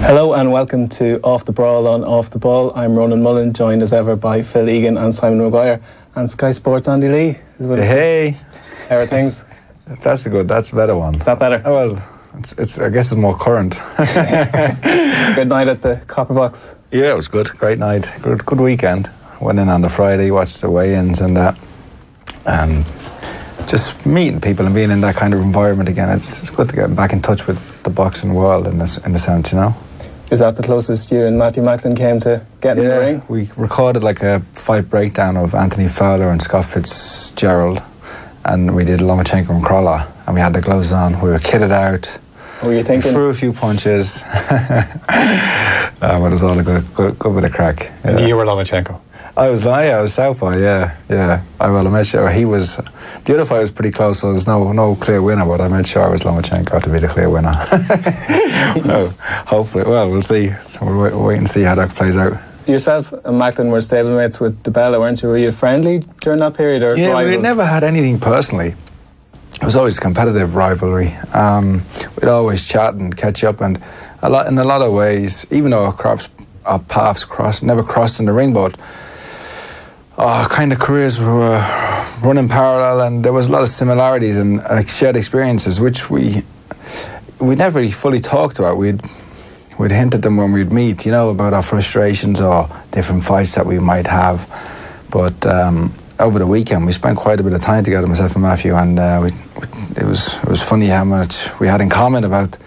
Hello and welcome to Off the Brawl on Off the Ball. I'm Ronan Mullen, joined as ever by Phil Egan and Simon Maguire, and Sky Sports Andy Lee is with us. Hey, how are things? That's a better one. Is that better? Oh, well, it's I guess it's more current. Good night at the Copper Box. Yeah, it was good. Great night. Good weekend. Went in on the Friday, watched the weigh-ins and that, and just meeting people and being in that kind of environment again. It's good to get back in touch with the boxing world in a sense, you know. Is that the closest you and Matthew Macklin came to getting in the ring? We recorded like a fight breakdown of Anthony Fowler and Scott Fitzgerald, and we did Lomachenko and Crawler, and we had the gloves on. We were kitted out. What were you thinking? We threw a few punches. But it was all a good bit of crack. Yeah. And you were Lomachenko? I was southpaw, yeah. I made sure he was. The other fight was pretty close, so there's no clear winner, but I made sure I was Lomachenko to be the clear winner. So hopefully, well, we'll see. So we'll wait and see how that plays out. Yourself and Macklin were stablemates with DeBella, weren't you? Were you friendly during that period, or yeah, rivals? We never had anything personally. It was always competitive rivalry. We'd always chat and catch up, and in a lot of ways, even though our paths never crossed in the ring, but our kind of careers were running parallel, and there was a lot of similarities and shared experiences, which we never really fully talked about. We'd hint at them when we'd meet, you know, about our frustrations or different fights that we might have. But over the weekend, we spent quite a bit of time together, myself and Matthew, and it was funny how much we had in common about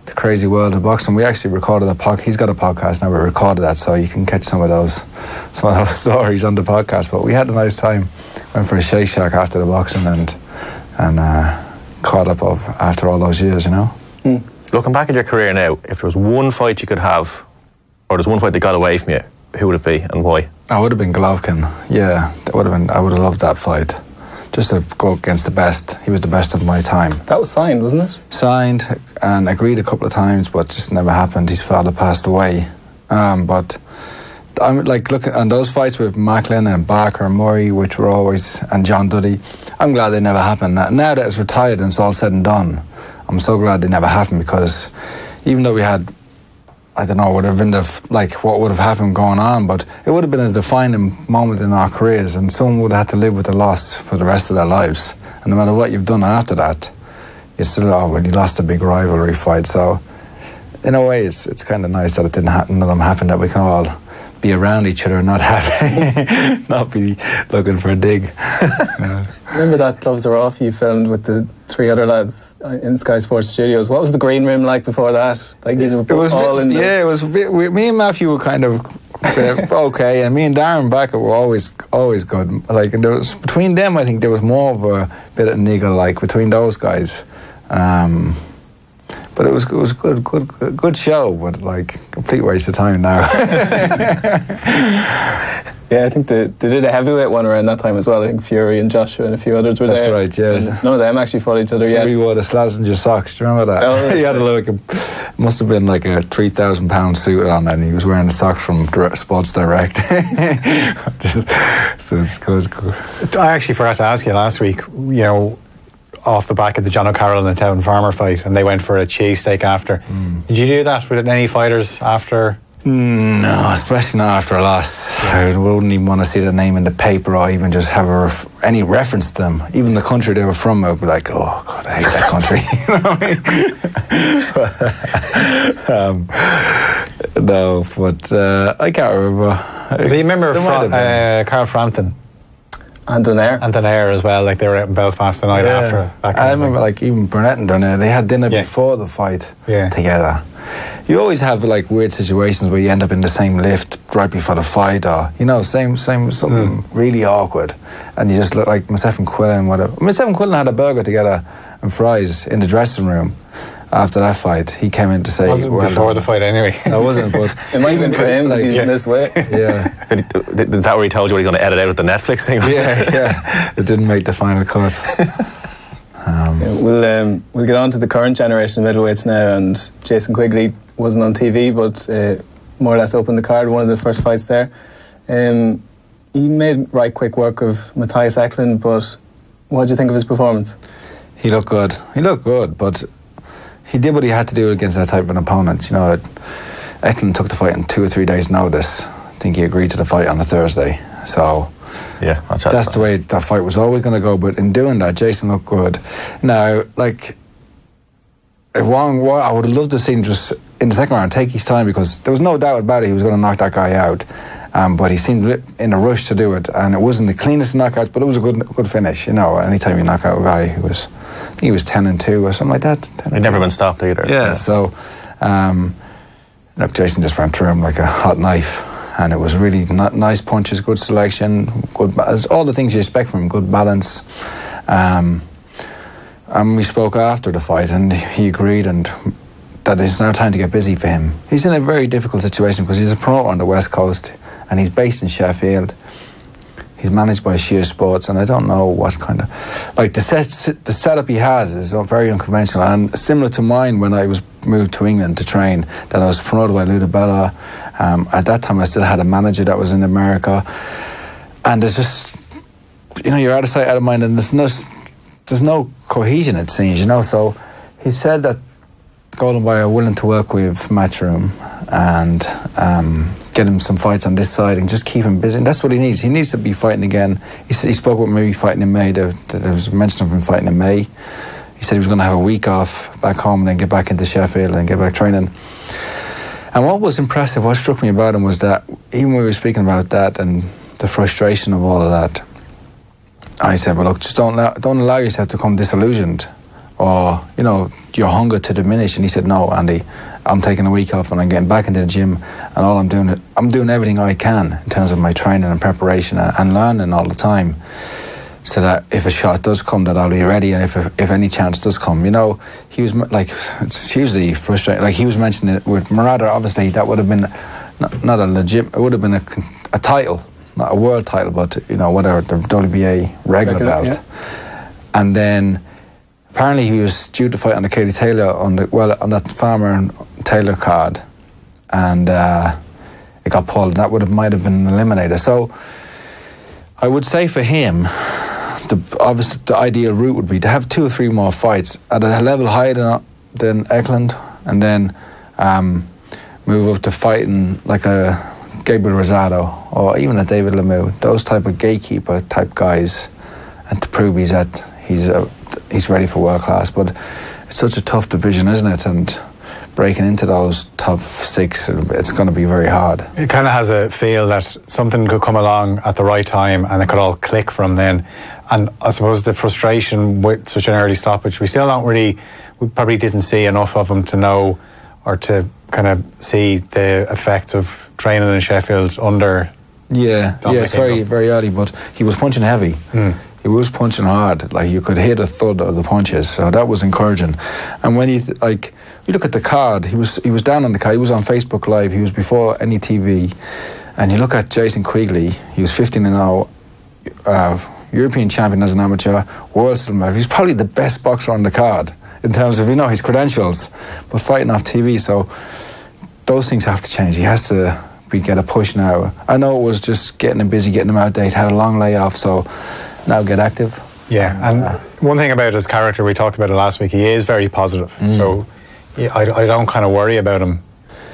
the crazy world of boxing. We actually recorded a podcast. He's got a podcast now. We recorded that, so you can catch some of those stories on the podcast. But we had a nice time. Went for a Shake Shack after the boxing and caught up after all those years, you know. Looking back at your career now, if there was one fight you could have, or there's one fight that got away from you, who would it be and why? I would have been Golovkin. Yeah, I would have loved that fight. Just to go against the best. He was the best of my time. That was signed, wasn't it? Signed and agreed a couple of times, but just never happened. His father passed away. But I'm like looking on those fights with Macklin and Barker and Murray, which were always, and John Duddy. I'm glad they never happened. Now that it's retired and it's all said and done, I'm so glad they never happened, because even though we had, I don't know, would have been what would have happened going on, but it would have been a defining moment in our careers, and someone would have had to live with the loss for the rest of their lives. And no matter what you've done after that, you still, when you lost a big rivalry fight. So in a way, it's kind of nice that it didn't happen. None of them happened, that we can all be around each other and not be looking for a dig. Remember that Gloves Are Off you filmed with the three other lads in Sky Sports Studios? What was the green room like before that? Like, these were all in it was me and Matthew were kind of okay, and me and Darren Becker were always good. Like, and there was, between them, I think there was more of a bit of niggle, like, between those guys. But it was good show, but like complete waste of time now. Yeah, I think they did a heavyweight one around that time as well. I think Fury and Joshua and a few others were That's there. That's right, yeah. And none of them actually fought each other yet. Fury wore the Slazenger socks, do you remember that? Oh, he had must have been like a 3,000 pound suit on, and he was wearing the socks from Sports Direct. So it's good. I actually forgot to ask you last week, you know, off the back of the John O'Carroll and Town Farmer fight, and they went for a cheesesteak after. Did you do that with any fighters after? No, especially not after a loss. I wouldn't even want to see the name in the paper or even just have any reference to them. Even the country they were from, I would be like, oh God, I hate that country. You know what I mean? No, but I can't remember. So you remember Carl Frampton? And Donaire as well, like they were out in Belfast the night after. I remember like even Burnett and Donaire, they had dinner before the fight together. You always have like weird situations where you end up in the same lift right before the fight, or you know, something really awkward, and you just look like myself and Quillen. Myself and Quillen had a burger together and fries in the dressing room. After that fight, he came in to say, before the fight anyway. I wasn't, but it might have been for him because he missed weight. Yeah. Is that where he told you what he's going to edit out of the Netflix thing? Yeah. It didn't make the final cut. We'll get on to the current generation of middleweights now, and Jason Quigley wasn't on TV, but more or less opened the card, one of the first fights there. He made right quick work of Matthias Eklund, but what did you think of his performance? He looked good, but he did what he had to do against that type of an opponent. You know, Eklund took the fight in 2 or 3 days' notice. I think he agreed to the fight on a Thursday. So Yeah, that's the way that fight was always going to go. But in doing that, Jason looked good. Now, like, I would have loved to see him just in the second round take his time, because there was no doubt about it he was going to knock that guy out. But he seemed in a rush to do it, and it wasn't the cleanest knockouts, but it was a good finish. You know, anytime you knock out a guy who was, I think he was 10-2 or something like that. He'd never been stopped either. Yeah. So, look, Jason just went through him like a hot knife, and it was really nice punches, good selection, good all the things you expect from him, good balance. And we spoke after the fight, and he agreed, and that it's now time to get busy for him. He's in a very difficult situation because he's a promoter on the West Coast, and he's based in Sheffield. He's managed by Sheer Sports, and I don't know what kind of... Like, the setup he has is very unconventional, and similar to mine when I was moved to England to train, that I was promoted by Luda Bella. At that time, I still had a manager that was in America. And there's just... You know, you're out of sight, out of mind, and there's no cohesion, it seems, you know. So he said that Golden Boy are willing to work with Matchroom and get him some fights on this side and just keep him busy. And that's what he needs. He needs to be fighting again. He spoke about maybe fighting in May. There was mention of him fighting in May. He said he was going to have a week off back home and then get back into Sheffield and get back training. And what was impressive, what struck me about him was that even when we were speaking about that and the frustration of all of that, I said, well, look, just don't allow yourself to become disillusioned or, you know, your hunger to diminish. And he said, no, Andy, I'm taking a week off and I'm getting back into the gym, and all I'm doing everything I can in terms of my training and preparation and learning all the time, so that if a shot does come, that I'll be ready, and if any chance does come. You know, he was like, it's hugely frustrating. Like, he was mentioning it with Murata, obviously that would have been not a legit, it would have been a title, not a world title, but, you know, whatever, the WBA regular belt. Yeah. And then apparently he was due to fight on the Katie Taylor on that Farmer and Taylor card, and it got pulled, and that might have been eliminated. So I would say for him, the ideal route would be to have 2 or 3 more fights at a level higher than Eklund, and then move up to fighting like a Gabriel Rosado or even a David Lemieux, those type of gatekeeper type guys, and to prove he's ready for world class. But it's such a tough division, isn't it? And breaking into those top 6, it's going to be very hard. It kind of has a feel that something could come along at the right time and it could all click from then. And I suppose the frustration with such an early stoppage, we probably didn't see enough of him to know, or to kind of see the effects of training in Sheffield under... Yeah, it's very, very early, but he was punching heavy. He was punching hard, like you could hear the thud of the punches, so that was encouraging. And when you look at the card, he was down on the card, he was on Facebook Live, he was before any TV, and you look at Jason Quigley, he was 15-0, European champion as an amateur, world silver, he's probably the best boxer on the card in terms of, you know, his credentials, but fighting off TV, so those things have to change. He has to get a push now. I know it was just getting him busy, getting him out there, had a long layoff, so now get active. Yeah, and one thing about his character, we talked about it last week, he is very positive. So I don't kind of worry about him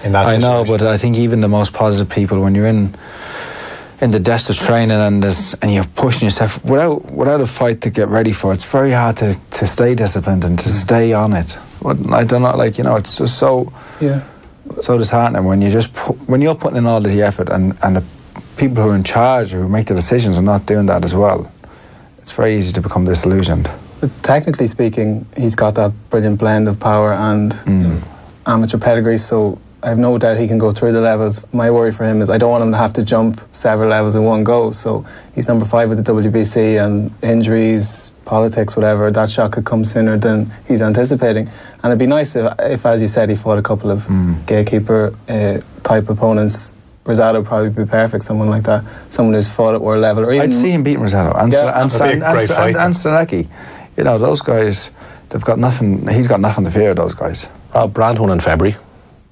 in that situation. I know, but I think even the most positive people, when you're in the depths of training and you're pushing yourself without a fight to get ready for, it's very hard to stay disciplined and to stay on it. I don't know, like, you know, it's just so disheartening when you're putting in all the effort and the people who are in charge, who make the decisions, are not doing that as well. It's very easy to become disillusioned. But technically speaking, he's got that brilliant blend of power and amateur pedigree, so I have no doubt he can go through the levels. My worry for him is I don't want him to have to jump several levels in one go. So he's number 5 with the WBC, and injuries, politics, whatever, that shot could come sooner than he's anticipating. And it'd be nice if as you said, he fought a couple of gatekeeper type opponents. Rosado would probably be perfect, someone like that, someone who's fought at world level. Or even, I'd see him beating Rosado and Selecki. You know, those guys, they've got nothing. He's got nothing to fear of those guys. Brand won in February.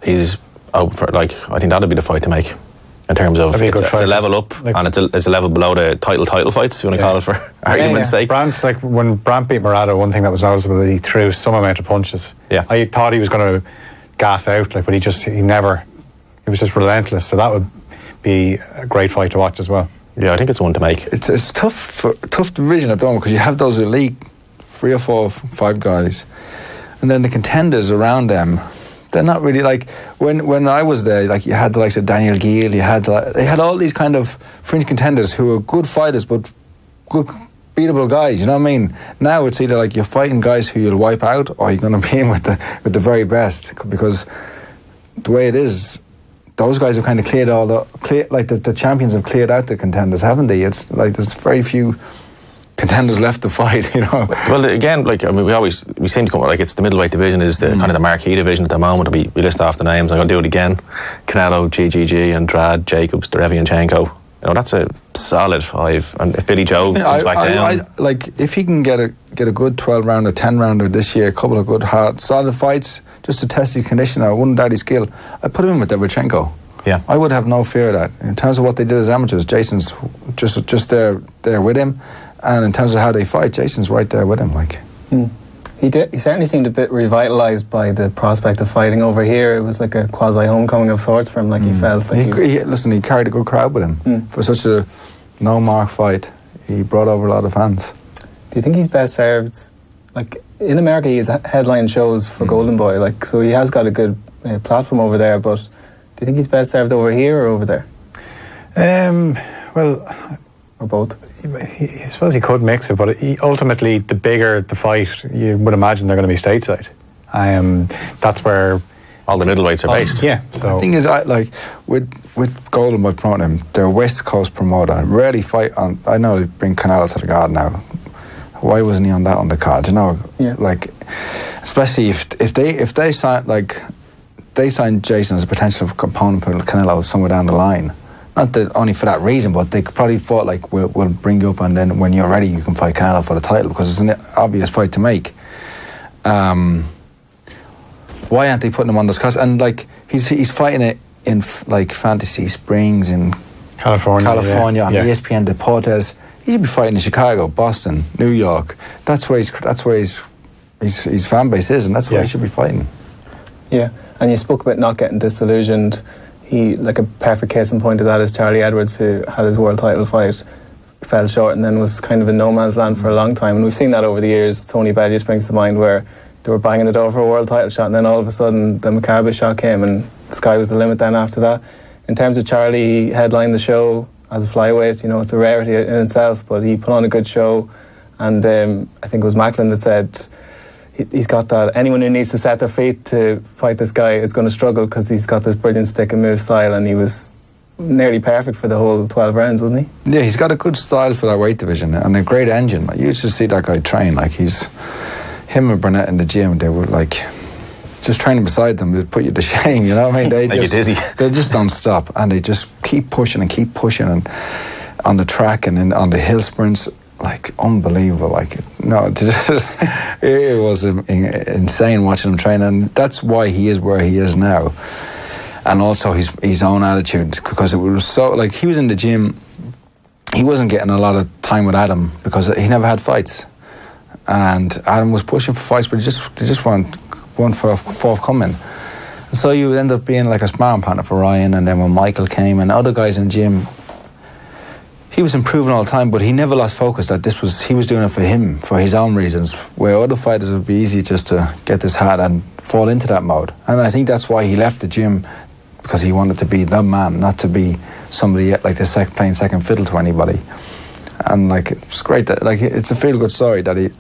He's out for, I think that'll be the fight to make in terms of it's a level up, and it's a level below the title fights, if you want to call it, for argument's sake. Brandt's, like, when Brandt beat Murata, one thing that was noticeable, he threw some amount of punches. Yeah, I thought he was going to gas out, but he never He was just relentless. So that would be a great fight to watch as well. Yeah, I think it's one to make. It's tough division at the moment because you have those elite 3 or 4, 5 guys, and then the contenders around them. They're not really like when I was there. Like you had the likes of Daniel Gill. They had all these kind of fringe contenders who were good fighters, but good beatable guys. You know what I mean? Now it's either like you're fighting guys who you'll wipe out, or you're going to be in with the very best. Because the way it is, those guys have kind of cleared the champions have cleared out the contenders, haven't they? It's like there's very few contenders left to fight, you know. Well, again, like I mean, we seem to come like it's the middleweight division is the kind of the marquee division at the moment. We list off the names. I'm going to do it again: Canelo, GGG, Andrade, Jacobs, Derevianchenko. You know, that's a solid 5. And if Billy Joe comes back down, like if he can get a good 12-rounder, 10-rounder this year, a couple of good hard solid fights just to test his condition, I wouldn't doubt his skill. I'd put him in with Derevianchenko. Yeah, I would have no fear of that. In terms of what they did as amateurs, Jason's just there with him. And in terms of how they fight, Jason's right there with him. Like, he certainly seemed a bit revitalised by the prospect of fighting over here. It was like a quasi homecoming of sorts for him. Like he felt like he carried a good crowd with him for such a no mark fight. He brought over a lot of fans. Do you think he's best served? Like in America, he's headline shows for Golden Boy. Like so, he has got a good platform over there. But do you think he's best served over here or over there? Well. Or both? I suppose he could mix it, but ultimately, the bigger the fight, you would imagine they're going to be stateside. That's where all the middleweights are based. Yeah. So the thing is, with Golden Boy promoting him, they're a West Coast promoter. Rarely fight on. I know they bring Canelo to the card now. Why wasn't he on that on the card? You know, like especially if they sign Jason as a potential component for Canelo somewhere down the line. Not that only for that reason, but they probably thought like we'll bring you up, and then when you're ready, you can fight Canelo for the title because it's an obvious fight to make. Why aren't they putting him on this cast? And like he's fighting it in like Fantasy Springs in California on ESPN Deportes. He should be fighting in Chicago, Boston, New York. That's where his fan base is, and that's where he should be fighting. Yeah, and you spoke about not getting disillusioned. He, like a perfect case in point of that is Charlie Edwards, who had his world title fight, fell short, and then was kind of in no man's land for a long time. And we've seen that over the years. Tony Bellew springs to mind, where they were banging the door for a world title shot, and then all of a sudden the McAfee shot came, and the sky was the limit then after that. In terms of Charlie, he headlined the show as a flyweight. You know, it's a rarity in itself, but he put on a good show. And I think it was Macklin that said he's got that. Anyone who needs to set their feet to fight this guy is going to struggle because he's got this brilliant stick and move style, and he was nearly perfect for the whole 12 rounds, wasn't he? Yeah, he's got a good style for that weight division and a great engine. You used to see that guy train. Like him and Burnett in the gym, they were like just training beside them. They'd put you to shame, you know what I mean? They make you dizzy. They just don't stop, and they just keep pushing and on the track and on the hill sprints. Like unbelievable, like it was insane watching him train, and that's why he is where he is now. And also his own attitude, because it was so like he was in the gym, he wasn't getting a lot of time with Adam because he never had fights, and Adam was pushing for fights, but they just weren't forthcoming. So you would end up being like a sparring partner for Ryan, and then when Michael came and other guys in the gym. He was improving all the time, but he never lost focus that he was doing it for him, for his own reasons, where other fighters would be easy just to get this hard and fall into that mode. And I think that's why he left the gym, because he wanted to be the man, not to be somebody like playing second fiddle to anybody. And like it's great that it's a feel-good story that he,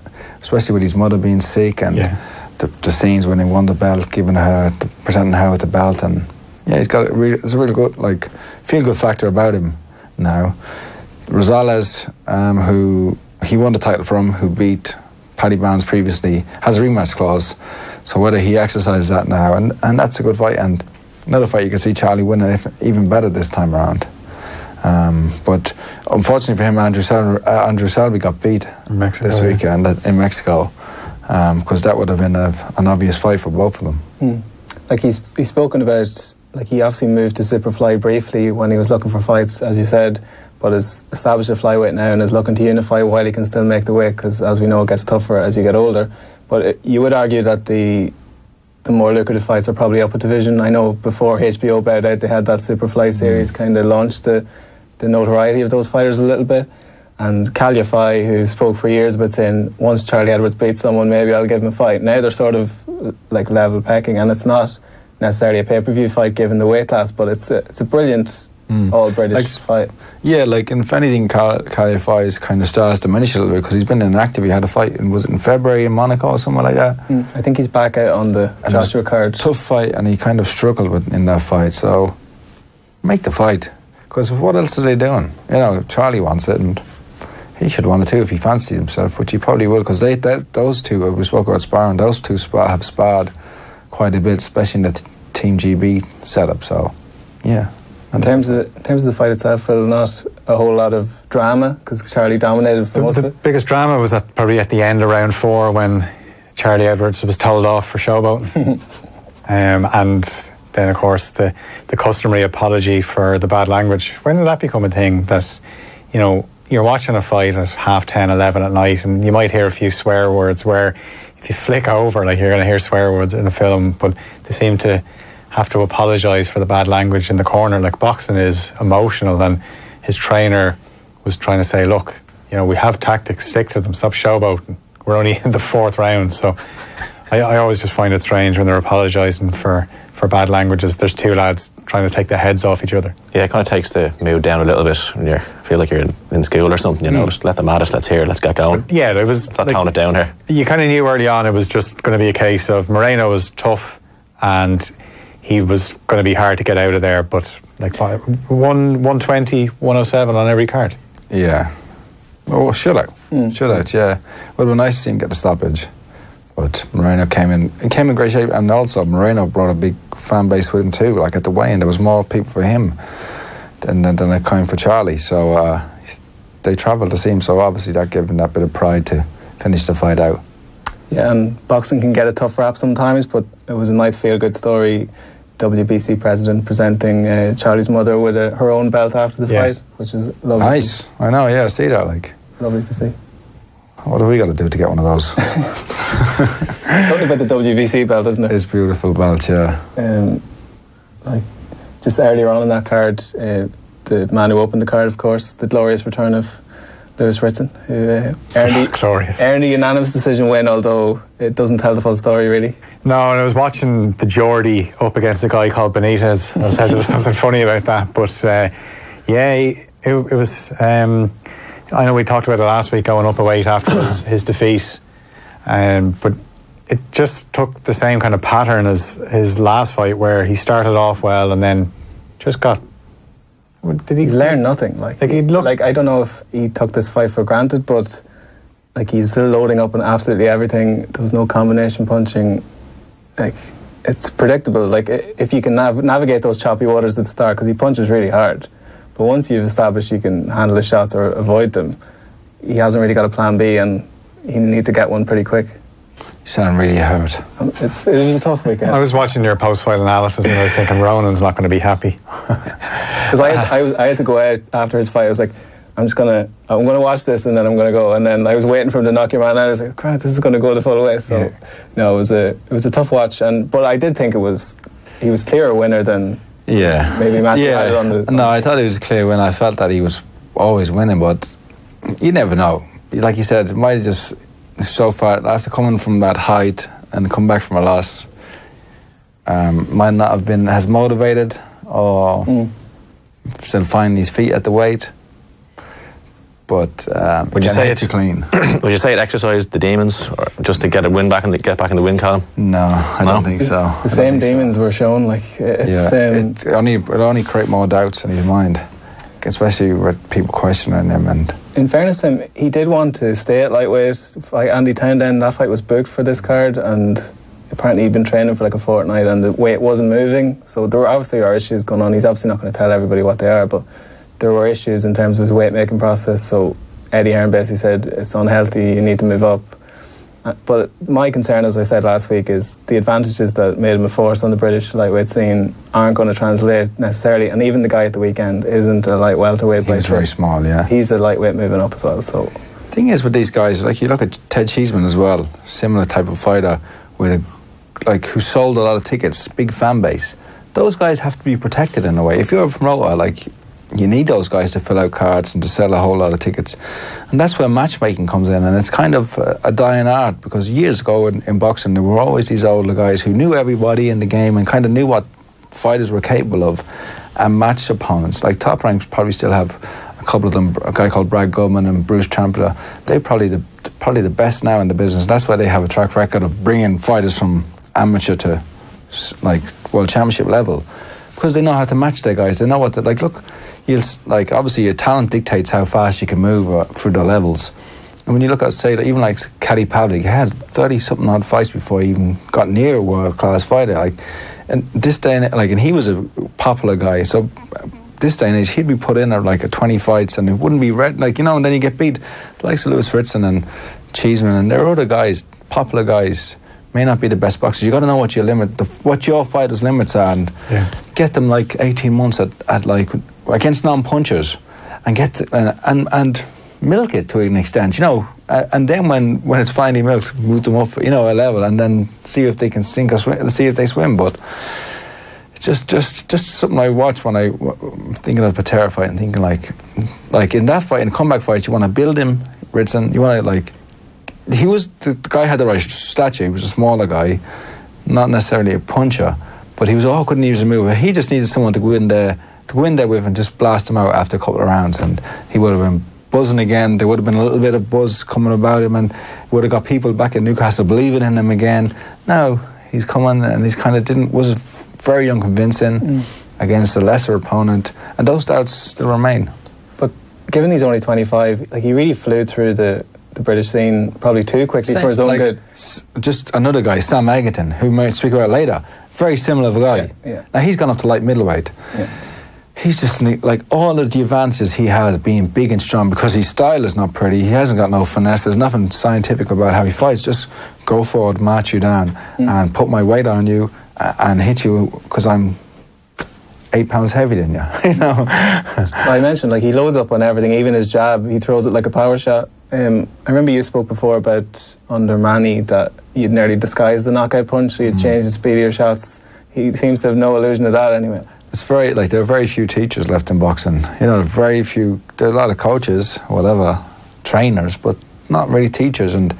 especially with his mother being sick and the scenes when he won the belt, presenting her with the belt, and he's got it's a really good like feel-good factor about him now. Rosales, who he won the title from, who beat Paddy Barnes previously, has a rematch clause. So whether he exercises that now, and that's a good fight, and another fight you can see Charlie winning even better this time around. But unfortunately for him, Andrew Selby got beat this weekend in Mexico, because that would have been an obvious fight for both of them. Like he's spoken about, like he obviously moved to Superfly briefly when he was looking for fights, as you said, but has established a flyweight now and is looking to unify while he can still make the weight, because as we know it gets tougher as you get older. But you would argue that the the more lucrative fights are probably up a division. I know before HBO bowed out, they had that Superfly series kind of launched the notoriety of those fighters a little bit. And Calify, who spoke for years about saying, once Charlie Edwards beats someone, maybe I'll give him a fight. Now they're sort of like level pecking, and it's not necessarily a pay-per-view fight given the weight class, but it's a brilliant all-British fight. Yeah, like, and if anything, Calify's kind of stars diminish a little bit because he's been inactive. He had a fight, and was it in February in Monaco or something like that? I think he's back out on the Joshua card. Tough fight, and he kind of struggled in that fight, so make the fight. Because what else are they doing? You know, Charlie wants it, and he should want it too if he fancied himself, which he probably will, because those two, we spoke about sparring, those two have sparred quite a bit, especially in the Team GB setup, so yeah. In terms of the fight itself, Phil, not a whole lot of drama because Charlie dominated for most of it. The biggest drama was probably at the end of round 4 when Charlie Edwards was told off for showboating. And then, of course, the customary apology for the bad language. When did that become a thing that, you know, you're watching a fight at 10:30, 11 at night and you might hear a few swear words where if you flick over, like, you're going to hear swear words in a film, but they seem to have to apologise for the bad language in the corner. Like, boxing is emotional, and his trainer was trying to say, look, you know, we have tactics, stick to them, stop showboating. We're only in the 4th round. So I always just find it strange when they're apologising for bad languages. There's two lads trying to take their heads off each other. Yeah, it kind of takes the mood down a little bit when you feel like you're in school or something, you know, just let them at us, let's get going. Yeah, it was... Let's not tone it down here. You kind of knew early on it was just going to be a case of Moreno was tough and he was going to be hard to get out of there, but like 120, 107 on every card. Yeah. Oh, shutout. Shutout, yeah. Would have been nice to see him get the stoppage. But Moreno came in great shape, and also Moreno brought a big fan base with him too. Like at the weigh-in, there was more people for him than it came for Charlie. So they travelled to see him. So obviously that gave him that bit of pride to finish the fight out. Yeah, and boxing can get a tough rap sometimes, but it was a nice feel-good story. WBC president presenting Charlie's mother with her own belt after the fight, which was lovely. Nice, I know. Yeah, see that, like lovely to see. What have we got to do to get one of those? Something about the WBC belt, isn't it? It's a beautiful belt, yeah. Like just earlier on in that card, the man who opened the card, of course, the glorious return of Lewis Ritson, who earned a unanimous decision win, although it doesn't tell the full story really. No, and I was watching the Geordie up against a guy called Benitez. I said there was something funny about that, but it was. I know we talked about it last week, going up a weight after his defeat, but it just took the same kind of pattern as his last fight, where he started off well and then just got. He's learned nothing. Like I don't know if he took this fight for granted, but like he's still loading up on absolutely everything. There was no combination punching. Like it's predictable. Like if you can navigate those choppy waters at the start, because he punches really hard. But once you've established you can handle the shots or avoid them, he hasn't really got a plan B, and he need to get one pretty quick. You sound really hurt. It was a tough weekend. I was watching your post-fight analysis and I was thinking Ronan's not going to be happy. Because I had to go out after his fight. I was like, I'm gonna watch this and then I'm gonna go. And then I was waiting for him to knock your man out. I was like, crap, this is gonna go the full way. So no, it was a tough watch. But I did think he was clearer winner than maybe Matthew had it on the. No, I thought he was a clear winner. I felt that he was always winning, but you never know. Like you said, it might have just so far after coming from that height and come back from a loss, might not have been as motivated or still finding his feet at the weight. But would you say it's clean? Would you say it exercised the demons, or just to get a win back and get back in the win column? No, I don't think so. The same demons were shown. Like it only create more doubts in his mind, especially with people questioning him. And in fairness to him, he did want to stay at lightweight. Like Andy Townsend, that fight was booked for this card, and apparently he'd been training for like a fortnight, and the weight wasn't moving. So there are issues going on. He's obviously not going to tell everybody what they are, but there were issues in terms of his weight making process. So Eddie Hearn basically said it's unhealthy, you need to move up. But my concern, as I said last week, is the advantages that made him a force on the British lightweight scene aren't going to translate necessarily. And even the guy at the weekend isn't a light welterweight. He's very small, yeah. He's a lightweight moving up as well. So the thing is with these guys, like you look at Ted Cheeseman as well, similar type of fighter with a who sold a lot of tickets, big fan base. Those guys have to be protected in a way. If you're a promoter, like, you need those guys to fill out cards and to sell a whole lot of tickets. And that's where matchmaking comes in. And it's kind of a dying art, because years ago in boxing, there were always these older guys who knew everybody in the game and kind of knew what fighters were capable of and matched opponents. Like, Top Ranks probably still have a couple of them, a guy called Brad Goodman and Bruce Trampler. They're probably the best now in the business. That's why they have a track record of bringing fighters from amateur to, like, world championship level, because they know how to match their guys. They know what to, like, look, obviously your talent dictates how fast you can move through the levels. And when you look at, say, even like Caddy Pavlik, he had 30-something odd fights before he even got near a world-class fighter. Like, and this day, and he was a popular guy, so this day and age, he'd be put in at like 20 fights, and it wouldn't be red, like, you know, and then you get beat. The likes of Lewis Ritson and Cheeseman, and there are other guys, popular guys, may not be the best boxers. You got to know what your what your fighters' limits are, and get them like 18 months at like against non-punchers, and and milk it to an extent, you know. And then when it's finally milked, move them up, you know, a level, and then see if they can sink or swim, see if they swim. But it's just something I watch when I'm thinking of Patera fight, and thinking like in that fight, in a comeback fight, you want to build him, Ritson. You want to, like, he was the guy had the right stature. He was a smaller guy, not necessarily a puncher, but he was couldn't use a move. He just needed someone to go in there with and just blast him out after a couple of rounds, and he would have been buzzing again. There would have been a little bit of buzz coming about him, and would have got people back in Newcastle believing in him again. Now he's coming, and he's kind of was very unconvincing against a lesser opponent, and those doubts still remain. But given he's only 25, like, he really flew through the British scene probably too quickly for his own good. Just another guy, Sam Egerton, who we might speak about later, very similar of a guy. Yeah. Now he's gone up to light middleweight. Yeah. He's just like, all of the advances he has, being big and strong, because his style is not pretty. He hasn't got no finesse. There's nothing scientific about how he fights. Just go forward, march you down, and put my weight on you and hit you because I'm 8 pounds heavier than you. You know. I mentioned, like, he loads up on everything, even his jab. He throws it like a power shot. I remember you spoke before about under Manny that you'd nearly disguised the knockout punch, so you'd change the speed of your shots. He seems to have no illusion of that anyway. It's very, like, there are very few teachers left in boxing. You know, very few. There are a lot of coaches, whatever, trainers, but not really teachers. And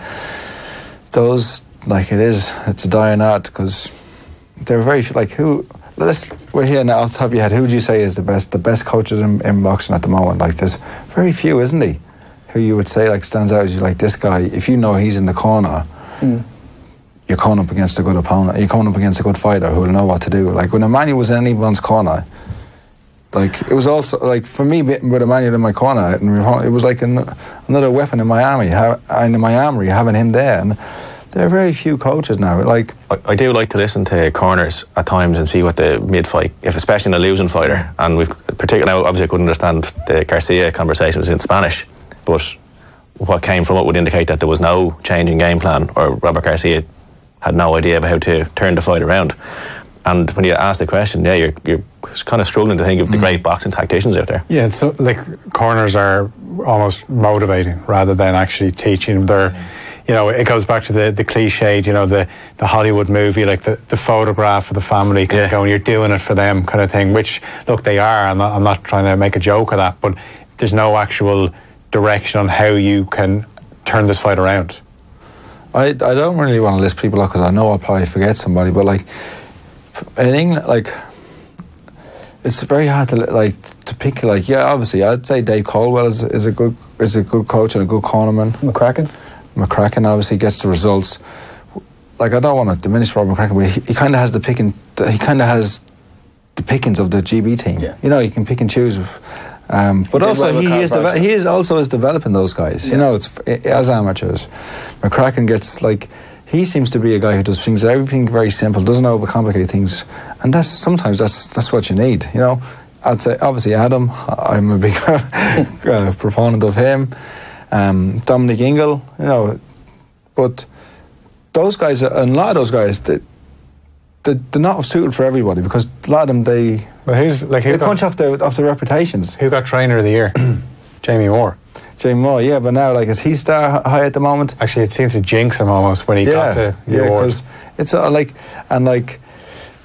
those, like, it's a dying art, because there are very few. Like, we're here now, off the top of your head, who would you say is the best coaches in boxing at the moment? Like, there's very few, isn't he? Who you would say, like, stands out as you, like, this guy, if you know he's in the corner, you're coming up against a good opponent, you're coming up against a good fighter who will know what to do. Like, when Emmanuel was in anyone's corner, like, it was also, like, for me, with Emmanuel in my corner, it was like another weapon in my armory, having him there. And there are very few coaches now. Like, I do like to listen to corners at times and see what the mid-fight, if especially in a losing fighter, and we've particularly now, obviously I couldn't understand the Garcia conversation, was in Spanish, but what came from it would indicate that there was no change in game plan, or Robert Garcia had no idea about how to turn the fight around. And when you ask the question, you're kind of struggling to think of the great boxing tacticians out there. Yeah, it's like corners are almost motivating rather than actually teaching. They're, you know, it goes back to the cliched, you know, the Hollywood movie, like the photograph of the family kind of going, you're doing it for them kind of thing, which, look, they are. I'm not trying to make a joke of that, but there's no actual direction on how you can turn this fight around. I don't really want to list people up because I know I'll probably forget somebody, but, like, in England, like, it's very hard to pick. Like, yeah, obviously I'd say Dave Caldwell is a good coach and a good cornerman. McCracken obviously gets the results. Like, I don't want to diminish Rob McCracken, but he kind of has the pickings of the GB team. Yeah. You know, he can pick and choose. But also he is also developing those guys. Yeah. You know, it's as amateurs. McCracken gets, like, he seems to be a guy who does everything very simple, doesn't overcomplicate things, and sometimes that's what you need. You know, I'd say obviously Adam. I'm a big proponent of him. Dominic Ingle. You know, but those guys, and a lot of those guys, they're not suited for everybody, because a lot of them they punch off their reputations. Who got trainer of the year? Jamie Moore. Jamie Moore, yeah, but now, like, is he star high at the moment? Actually, it seemed to jinx him almost when he got the award. Because it's like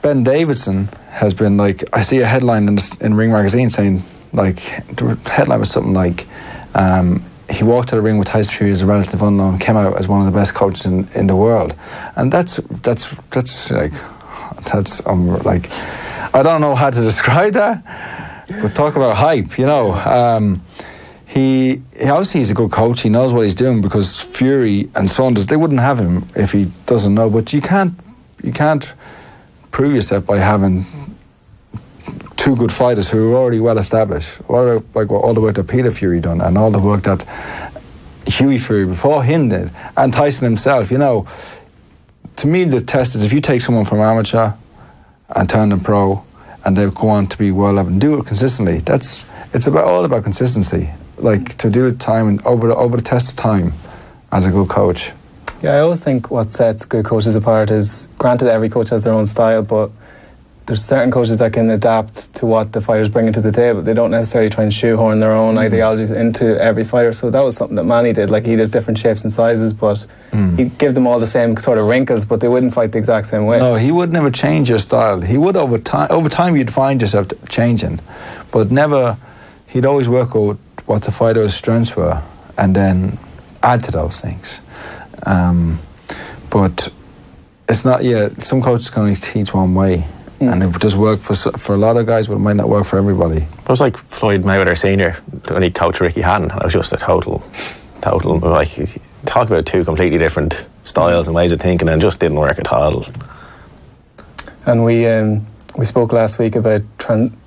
Ben Davidson has been like, I see a headline in Ring magazine saying, like, the headline was something like, he walked to the ring with Tyson Fury as a relative unknown, came out as one of the best coaches in the world, and that's like I don't know how to describe that, but talk about hype, you know. He obviously he's a good coach. He knows what he's doing, because Fury and Saunders, they wouldn't have him if he doesn't know. But you can't prove yourself by having two good fighters who are already well established. All the work that Peter Fury done, and all the work that Hughie Fury before him did, and Tyson himself. You know, to me the test is if you take someone from amateur and turn them pro, and they go on to be world level and do it consistently. It's all about consistency. Like, to do it time and over the test of time as a good coach. Yeah, I always think what sets good coaches apart is, granted every coach has their own style, but there's certain coaches that can adapt to what the fighters bring into the table. They don't necessarily try and shoehorn their own ideologies into every fighter. So that was something that Manny did. Like, he did different shapes and sizes, but he'd give them all the same sort of wrinkles, but they wouldn't fight the exact same way. No, he would never change your style. He would over time. Over time, you'd find yourself changing, but never. He'd always work out what the fighter's strengths were, and then add to those things. But it's not. Yeah, some coaches can only teach one way. And it does work for a lot of guys, but it might not work for everybody. It was like Floyd Mayweather Senior when he coached Ricky Hatton. It was just a total, like, talk about two completely different styles and ways of thinking, and it just didn't work at all. And we spoke last week about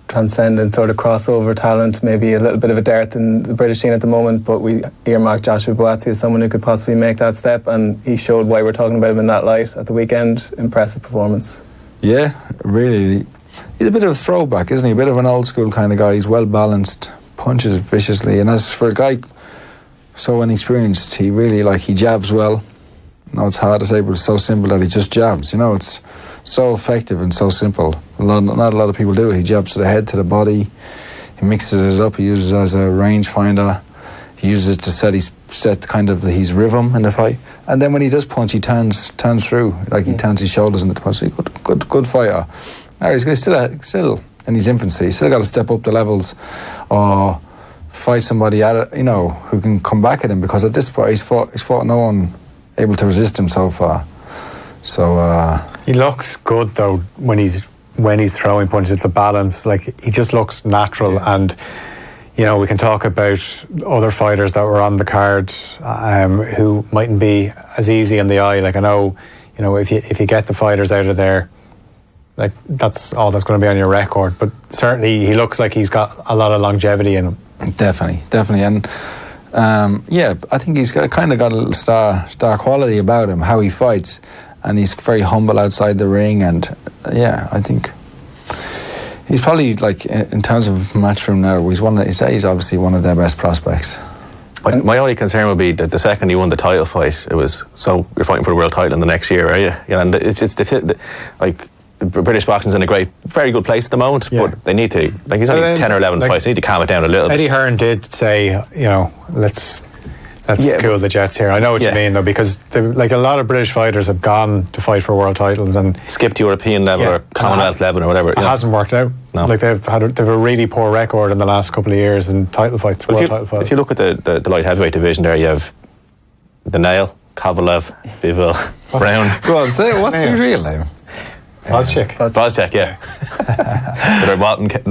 transcendent sort of crossover talent, maybe a little bit of a dearth in the British scene at the moment, but we earmarked Joshua Buatsi as someone who could possibly make that step, and he showed why we're talking about him in that light at the weekend. Impressive performance. Yeah, really. He's a bit of a throwback, isn't he? A bit of an old school kind of guy. He's well balanced, punches viciously, and as for a guy so inexperienced, he really, like, he jabs well. No, it's hard to say, but it's so simple that he just jabs. You know, it's so effective and so simple. Not a lot of people do it. He jabs to the head, to the body. He mixes it up. He uses it as a range finder. He uses it to set kind of his rhythm in the fight. And then when he does punch, he turns through. Like, he turns his shoulders into the punch. Good fighter. Now, he's still in his infancy. He's still got to step up the levels or fight somebody at it, you know, who can come back at him, because at this point he's fought no one able to resist him so far. So he looks good though when he's throwing punches. The balance, like, he just looks natural. Yeah. And you know, we can talk about other fighters that were on the card who mightn't be as easy in the eye. Like, I know, you know, if you get the fighters out of there, like, that's all that's going to be on your record. But certainly he looks like he's got a lot of longevity in him. Definitely. And yeah, I think he's kind of got a little star quality about him, how he fights, and he's very humble outside the ring. And yeah, I think he's probably, like, in terms of matchroom now, he's obviously one of their best prospects. My only concern would be that the second he won the title fight, it was, so you're fighting for the world title in the next year, are you? You know, and it's like, British boxing's in a very good place at the moment, but they need to, like, he's only 10 or 11 fights, they need to calm it down a little bit. Eddie Hearn did say, you know, let's cool the jets here. I know what you mean, though, because like, a lot of British fighters have gone to fight for world titles and skipped European level or Commonwealth level or whatever. It hasn't worked out. No. Like, they've a really poor record in the last couple of years in title fights, title fights. If you look at the light heavyweight division there, you have the Nail, Kovalev, Bivol, Brown. Go on, say, what's his real name? Vazcek, yeah.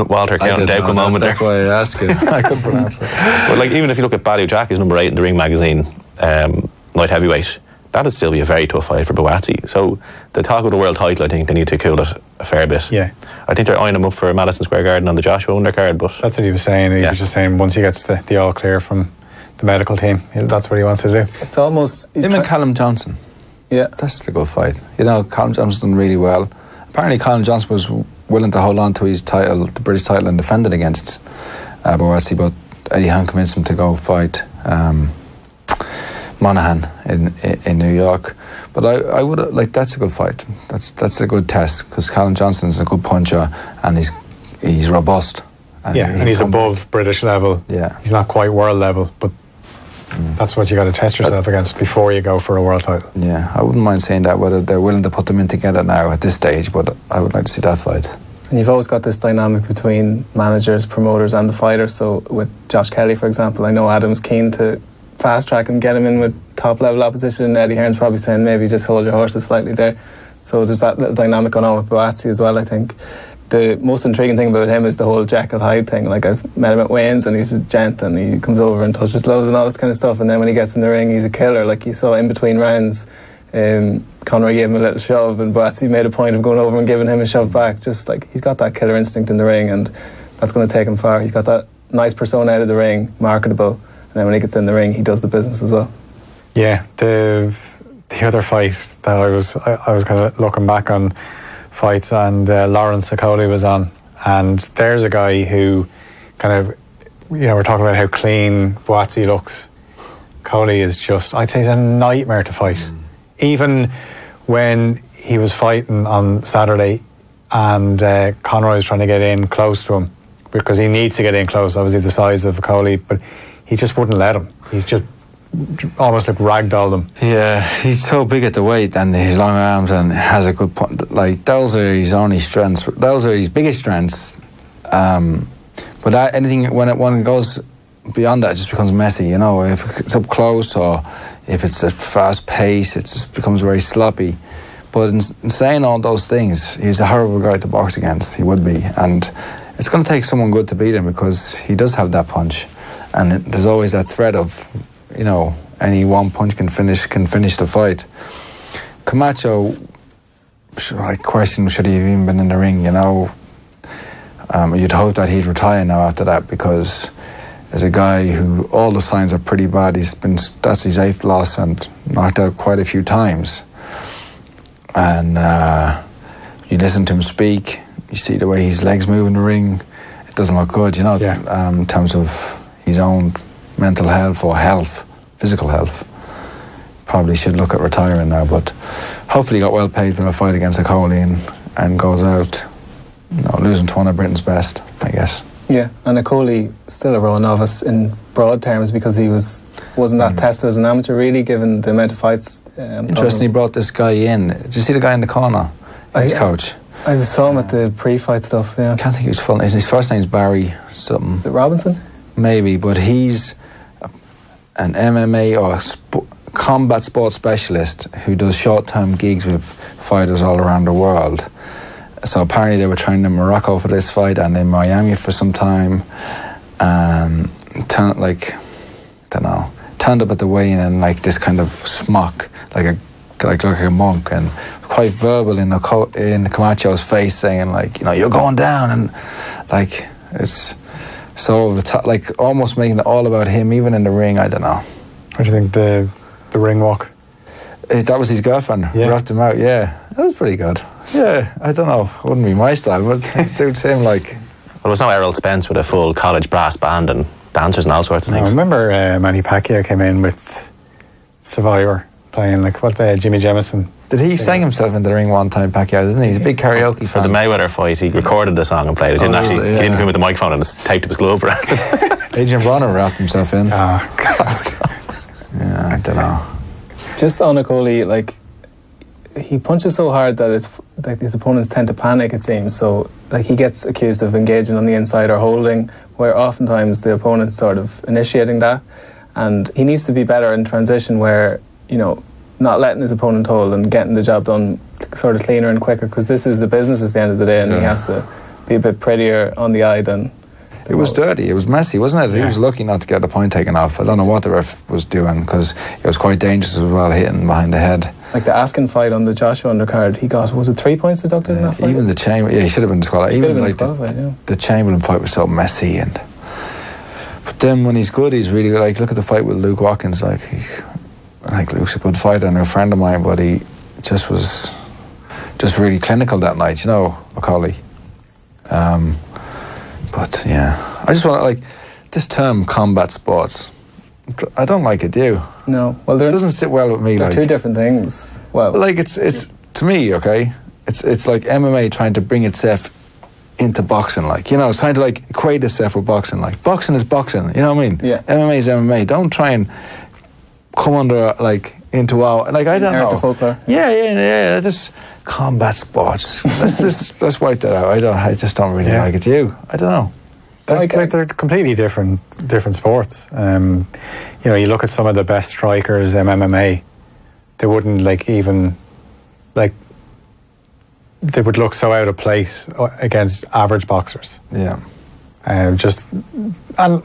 Walter counting down a moment there. That's why I asked you. I couldn't pronounce it. But, like, even if you look at Badu Jack, is number 8 in the Ring magazine, light heavyweight, that'd still be a very tough fight for Buatsi. So the talk of the world title, I think they need to cool it a fair bit. Yeah. I think they're eyeing him up for Madison Square Garden on the Joshua undercard, but that's what he was saying. He was just saying once he gets the all clear from the medical team, that's what he wants to do. It's almost him and Callum Johnson. Yeah, that's the good fight. You know, Callum Johnson done really well. Apparently Callum Johnson was willing to hold on to his title, the British title, and defend it against Buatsi, but Eddie Hearn convinced him to go fight Monaghan in New York. But I would, like, that's a good fight. That's a good test, because Callum Johnson's a good puncher and he's robust. And he's above British level. Yeah, he's not quite world level, but That's what you got to test yourself against before you go for a world title. Yeah, I wouldn't mind seeing that, whether they're willing to put them in together now at this stage, but I would like to see that fight. And you've always got this dynamic between managers, promoters and the fighters. So with Josh Kelly, for example, I know Adam's keen to fast track him, get him in with top level opposition, and Eddie Hearn's probably saying maybe just hold your horses slightly there. So there's that little dynamic going on with Buatsi as well, I think. The most intriguing thing about him is the whole Jekyll Hyde thing. Like, I've met him at weigh-ins and he's a gent and he comes over and touches gloves and all this kind of stuff, and then when he gets in the ring he's a killer. Like you saw in between rounds, Conor gave him a little shove and Buatsi made a point of going over and giving him a shove back. Just like, he's got that killer instinct in the ring, and that's going to take him far. He's got that nice persona out of the ring, marketable, and then when he gets in the ring he does the business as well. Yeah, the other fight that I was kind of looking back on fights, and Lawrence Okolie was on, and there's a guy who kind of, we're talking about how clean Buatsi looks. Okolie is just, I'd say, he's a nightmare to fight. Even when he was fighting on Saturday and Conroy was trying to get in close to him, because he needs to get in close, obviously the size of Okolie, but he just wouldn't let him. He's just almost like ragdolled him. Yeah, he's so big at the weight and his long arms, and has a good point. Like, those are his only strengths. Those are his biggest strengths. But anything, when it goes beyond that, it just becomes messy. If it's up close or if it's a fast pace, it just becomes very sloppy. But in saying all those things, he's a horrible guy to box against. He would be, and it's going to take someone good to beat him, because he does have that punch, and there's always that threat of, any one punch can finish the fight. Camacho, I question, should he have even been in the ring? You'd hope that he'd retire now after that, because as a guy who, all the signs are pretty bad. That's his 8th loss and knocked out quite a few times. And you listen to him speak, you see the way his legs move in the ring, it doesn't look good, in terms of his own mental health or physical health. Probably should look at retiring now, but hopefully he got well paid for a fight against Okolie and goes out, losing to one of Britain's best, I guess. Yeah, and Okolie still a raw novice in broad terms, because he wasn't that tested as an amateur, really, given the amount of fights. Interesting, he brought this guy in. Did you see the guy in the corner? His coach. I saw him at the pre-fight stuff, yeah. I can't think he was full. His first name's Barry something. Is it Robinson? Maybe, but he's an MMA or combat sports specialist who does short-term gigs with fighters all around the world. So apparently they were training in Morocco for this fight and in Miami for some time. Turned up at the weigh-in in like this kind of smock, like a monk, and quite verbal in Camacho's face, saying you're going down, and it's so over the top, almost making it all about him, even in the ring. I don't know. What do you think the ring walk? That was his girlfriend. Yeah. Wrapped him out. Yeah, that was pretty good. Yeah, I don't know. Wouldn't be my style, but it suits him. Well, there was no Errol Spence with a full college brass band and dancers and all sorts of things. I remember Manny Pacquiao came in with Survivor playing Jimmy Jemison. Did he sang himself into the ring one time, Pacquiao, didn't he? He's a big karaoke fan. For the Mayweather fight, he recorded the song and played it. He didn't come with the microphone and taped up his glove around it. Adrian Bronner wrapped himself in. Oh, God. Yeah, I don't know. Just on Okolie, he punches so hard that his opponents tend to panic, it seems. So he gets accused of engaging on the inside or holding, where oftentimes the opponent's sort of initiating that. And he needs to be better in transition, where, not letting his opponent hold and getting the job done sort of cleaner and quicker, because this is the business at the end of the day, and he has to be a bit prettier on the eye than... It was dirty, it was messy, wasn't it? Yeah. He was lucky not to get the point taken off. I don't know what the ref was doing, because it was quite dangerous as well, hitting behind the head. Like the Askin fight on the Joshua undercard, he got, was it 3 points deducted in that fight? Even the Chamberlain, he should have been disqualified. The Chamberlain fight was so messy, but then when he's good, he's really good. Look at the fight with Luke Watkins. Luke's a good fighter and a friend of mine, but he just was really clinical that night, Okolie. But yeah, I just want this term combat sports. I don't like it, do you? No. Well, it doesn't sit well with me. They're two different things. Well, it's to me, okay. It's like MMA trying to bring itself into boxing, like, you know, it's trying to like equate itself with boxing. Like, boxing is boxing, you know what I mean? Yeah. MMA is MMA. Don't try and come under like into our, like, I don't know. Folklore. Yeah. Just combat sports. let's wipe that out. I just don't really like it. I don't know. They're completely different sports. You know, you look at some of the best strikers in MMA, they wouldn't they would look so out of place against average boxers. Yeah. And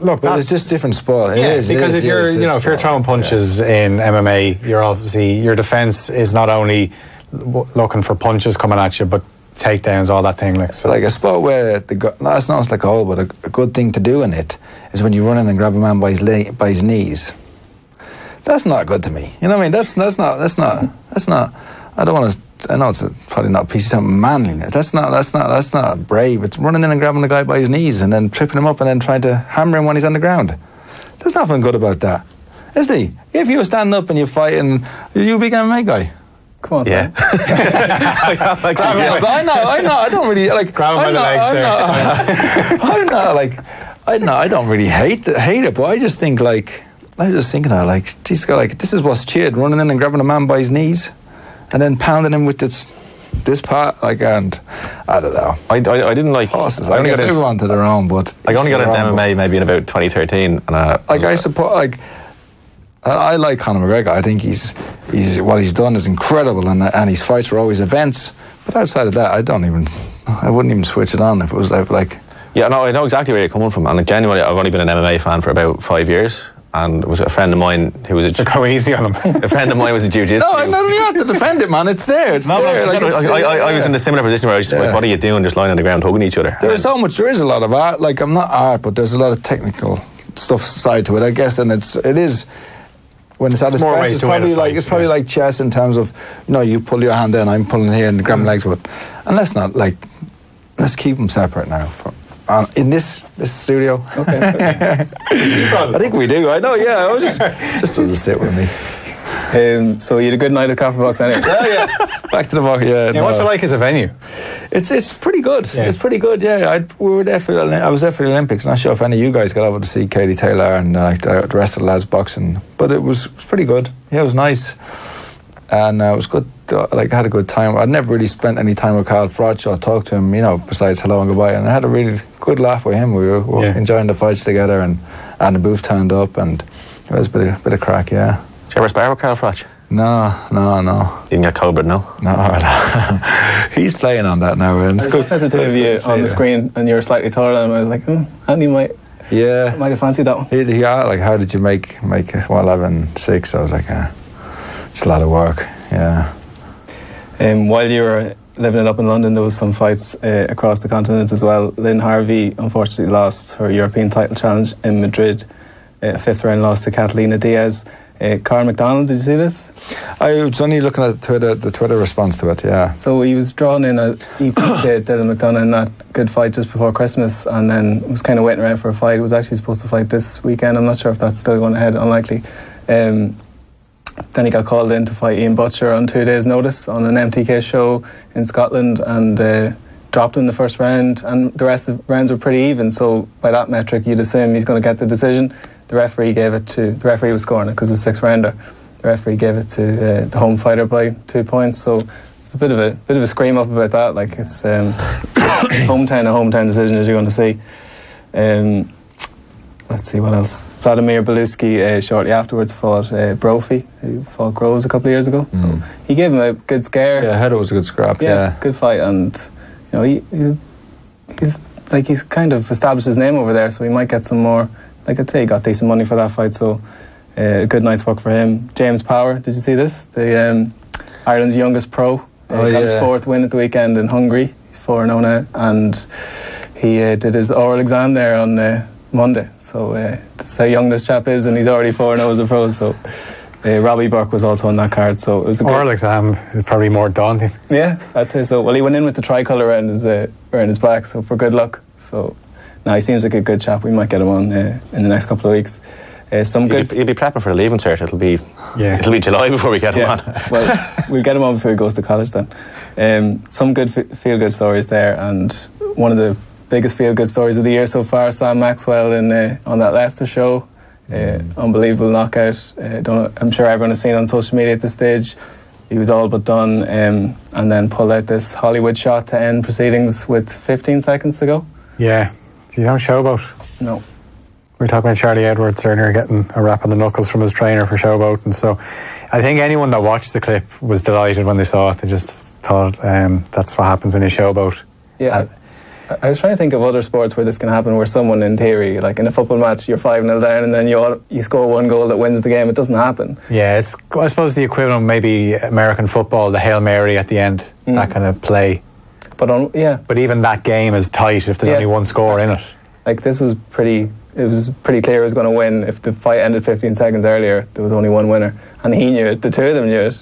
look, but it's just different sport. If you're throwing punches in MMA, you're obviously, your defense is not only looking for punches coming at you, but takedowns, all that thing. So like a sport where it's not like a hole, but a good thing to do in it is when you run in and grab a man by his knees. That's not good to me. You know what I mean? That's not. I don't want to. I know it's probably not a piece of something manliness. That's not brave. It's running in and grabbing the guy by his knees and then tripping him up and then trying to hammer him when he's on the ground. There's nothing good about that, is there? If you were standing up and you're fighting, you'd be an MMA guy. Come on, yeah. But I know. I don't really like. Grab him by the legs there. I don't really hate it, but I just think like. I was just thinking, this is what's cheered, running in and grabbing a man by his knees, and then pounding him with this part, like, and I don't know. I didn't like horses. I guess everyone to their own, but I only got into MMA maybe in about 2013, and I suppose I like Conor McGregor. I think he's what he's done is incredible, and his fights are always events. But outside of that, I wouldn't even switch it on if it was like. Yeah, no, I know exactly where you're coming from, and genuinely, I've only been an MMA fan for about 5 years. And it was a friend of mine who was go easy on him. A friend of mine was a jiu-jitsu. No, you have to defend it, man. It's there. I was in a similar position where I was just like, what are you doing, just lying on the ground hugging each other? There is a lot of art. Like, I'm not art, but there's a lot of technical stuff side to it, I guess. And it is when it's at its best. It's probably like chess in terms of, you know, you pull your hand in, I'm pulling here, and grab my legs with. And let's keep them separate now. In this studio. Okay. I think we do. I know, yeah. I was just doesn't sit with me. So you had a good night at Copper Box anyway? Yeah. Back to the box, yeah. What's it like as a venue? It's pretty good. Yeah. It's pretty good, yeah. I was there for the Olympics. Not sure if any of you guys got over to see Katie Taylor and the rest of the lads boxing. But it was pretty good. Yeah, it was nice. And it was good. I had a good time. I'd never really spent any time with Carl Bradshaw, talked to him, you know, besides hello and goodbye. And I had a really good laugh with him. We were enjoying the fights together, and the booth turned up, and it was a bit of crack, yeah. Did you ever spar with Carl Bradshaw? No. Didn't get covered, no? No. He's playing on that now. And I was looking at the two of you on the screen, and you're slightly taller than him. I was like, Andy might have fancied that one. Like, how did you make 11.6? I was like, it's a lot of work, yeah. While you were living it up in London, there was some fights across the continent as well. Lynn Harvey unfortunately lost her European title challenge in Madrid. A fifth round loss to Catalina Diaz. Carl McDonald, did you see this? I was only looking at the Twitter response to it, yeah. So he was drawn in at EPC Dylan McDonough in that good fight just before Christmas, and then was kind of waiting around for a fight. He was actually supposed to fight this weekend. I'm not sure if that's still going ahead, unlikely. Then he got called in to fight Ian Butcher on 2 days' notice on an MTK show in Scotland, and dropped in the first round, and the rest of the rounds were pretty even, so by that metric you'd assume he's going to get the decision. The referee was scoring it because it was a 6-rounder. The referee gave it to the home fighter by 2 points, so it's a bit of a scream up about that. Like, it's hometown decision, as you're going to see. Let's see what else. Vladimir Belusky shortly afterwards fought Brophy, who fought Groves a couple of years ago. So he gave him a good scare. Yeah, I heard it was a good scrap. Yeah, good fight, and you know he's kind of established his name over there, so he might get some more. Like, I'd say he got decent money for that fight, so a good night's work for him. James Power, did you see this? The Ireland's youngest pro. Got his 4th win at the weekend in Hungary. He's 4-0 now, and he did his oral exam there on Monday. So that's how young this chap is, and he's already 4-0 as a pro. So Robbie Burke was also on that card. So it was a oral exam is probably more daunting. Yeah, I'd say so. Well, he went in with the tricolour around his back, so for good luck. So he seems like a good chap. We might get him on in the next couple of weeks. You'll be prepping for the leaving cert. It'll be July before we get him on. Well, we'll get him on before he goes to college then. Some good feel-good stories there, and one of the biggest feel-good stories of the year so far. Sam Maxwell on that Leicester show. Unbelievable knockout. I'm sure everyone has seen on social media at this stage. He was all but done, and then pulled out this Hollywood shot to end proceedings with 15 seconds to go. Yeah. You don't showboat? No. We were talking about Charlie Edwards earlier getting a rap on the knuckles from his trainer for showboating. So I think anyone that watched the clip was delighted when they saw it. They just thought that's what happens when you showboat. Yeah. I was trying to think of other sports where this can happen, where someone, in theory, like in a football match, you're 5-0 down and then you score one goal that wins the game. It doesn't happen. Yeah, it's, I suppose, the equivalent, maybe American football, the Hail Mary at the end, that kind of play. But even that game is tight if there's only one score in it. Like, this was pretty... It was pretty clear who was going to win. If the fight ended 15 seconds earlier, there was only one winner. And he knew it. The two of them knew it.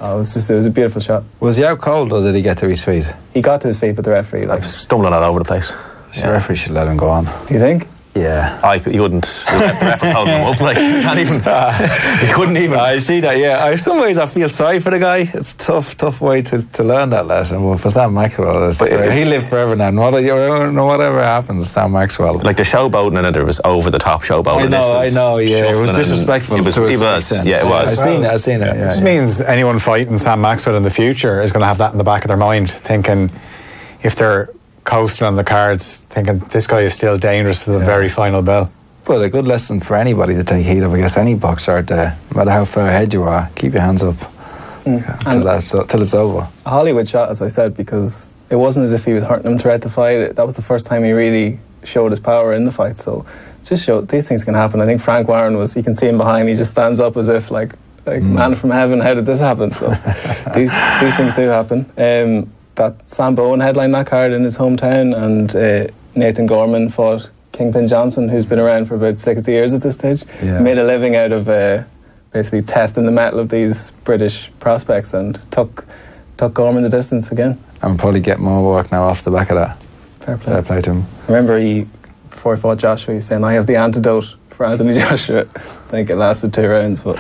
It was a beautiful shot. Was he out cold or did he get to his feet? He got to his feet, but the referee... Like, stumbling all over the place. The referee should let him go on. Do you think? Yeah. He wouldn't. The ref was holding him up. Like, can't even... he couldn't even... I see that, yeah. Some ways I feel sorry for the guy. It's tough way to learn that lesson. Well, for Sam Maxwell, he lived forever now. Whatever happens, Sam Maxwell. Like, the showboating in it, there was over-the-top showboating. I know, yeah. It was disrespectful. It was. Yeah, it was. I've seen it. It just means anyone fighting Sam Maxwell in the future is going to have that in the back of their mind, thinking if they're coasting on the cards, thinking this guy is still dangerous to the very final bell. Well, a good lesson for anybody to take heed of, I guess, any boxer out there. No matter how far ahead you are, keep your hands up till it's over. A Hollywood shot, as I said, because it wasn't as if he was hurting him throughout the fight. That was the first time he really showed his power in the fight. So just showed these things can happen. I think Frank Warren you can see him behind, he just stands up as if like man from heaven, how did this happen? So these things do happen. That Sam Bowen headlined that card in his hometown, and Nathan Gorman fought Kingpin Johnson, who's been around for about 60 years at this stage. Yeah. Made a living out of basically testing the mettle of these British prospects, and took Gorman the distance again. And probably get more work now off the back of that. Fair play to him. I remember before he fought Joshua, he was saying, I have the antidote for Anthony Joshua. I think it lasted 2 rounds, but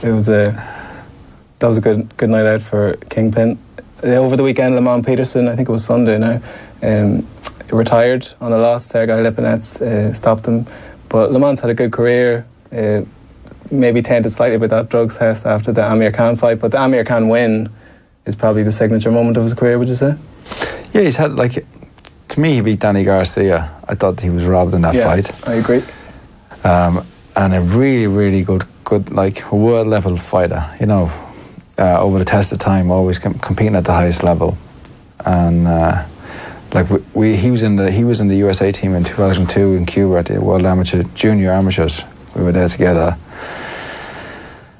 that was a good night out for Kingpin. Over the weekend, Lamont Peterson, I think it was Sunday now, retired on a loss. Sergei Lipinets stopped him. But Lamont's had a good career, maybe tainted slightly with that drugs test after the Amir Khan fight. But the Amir Khan win is probably the signature moment of his career, would you say? Yeah, he's had, to me, he beat Danny Garcia. I thought he was robbed in that fight. I agree. And a really, really good, world-level fighter, over the test of time, always competing at the highest level, and he was in the USA team in 2002 in Cuba at the World Junior Amateurs. We were there together,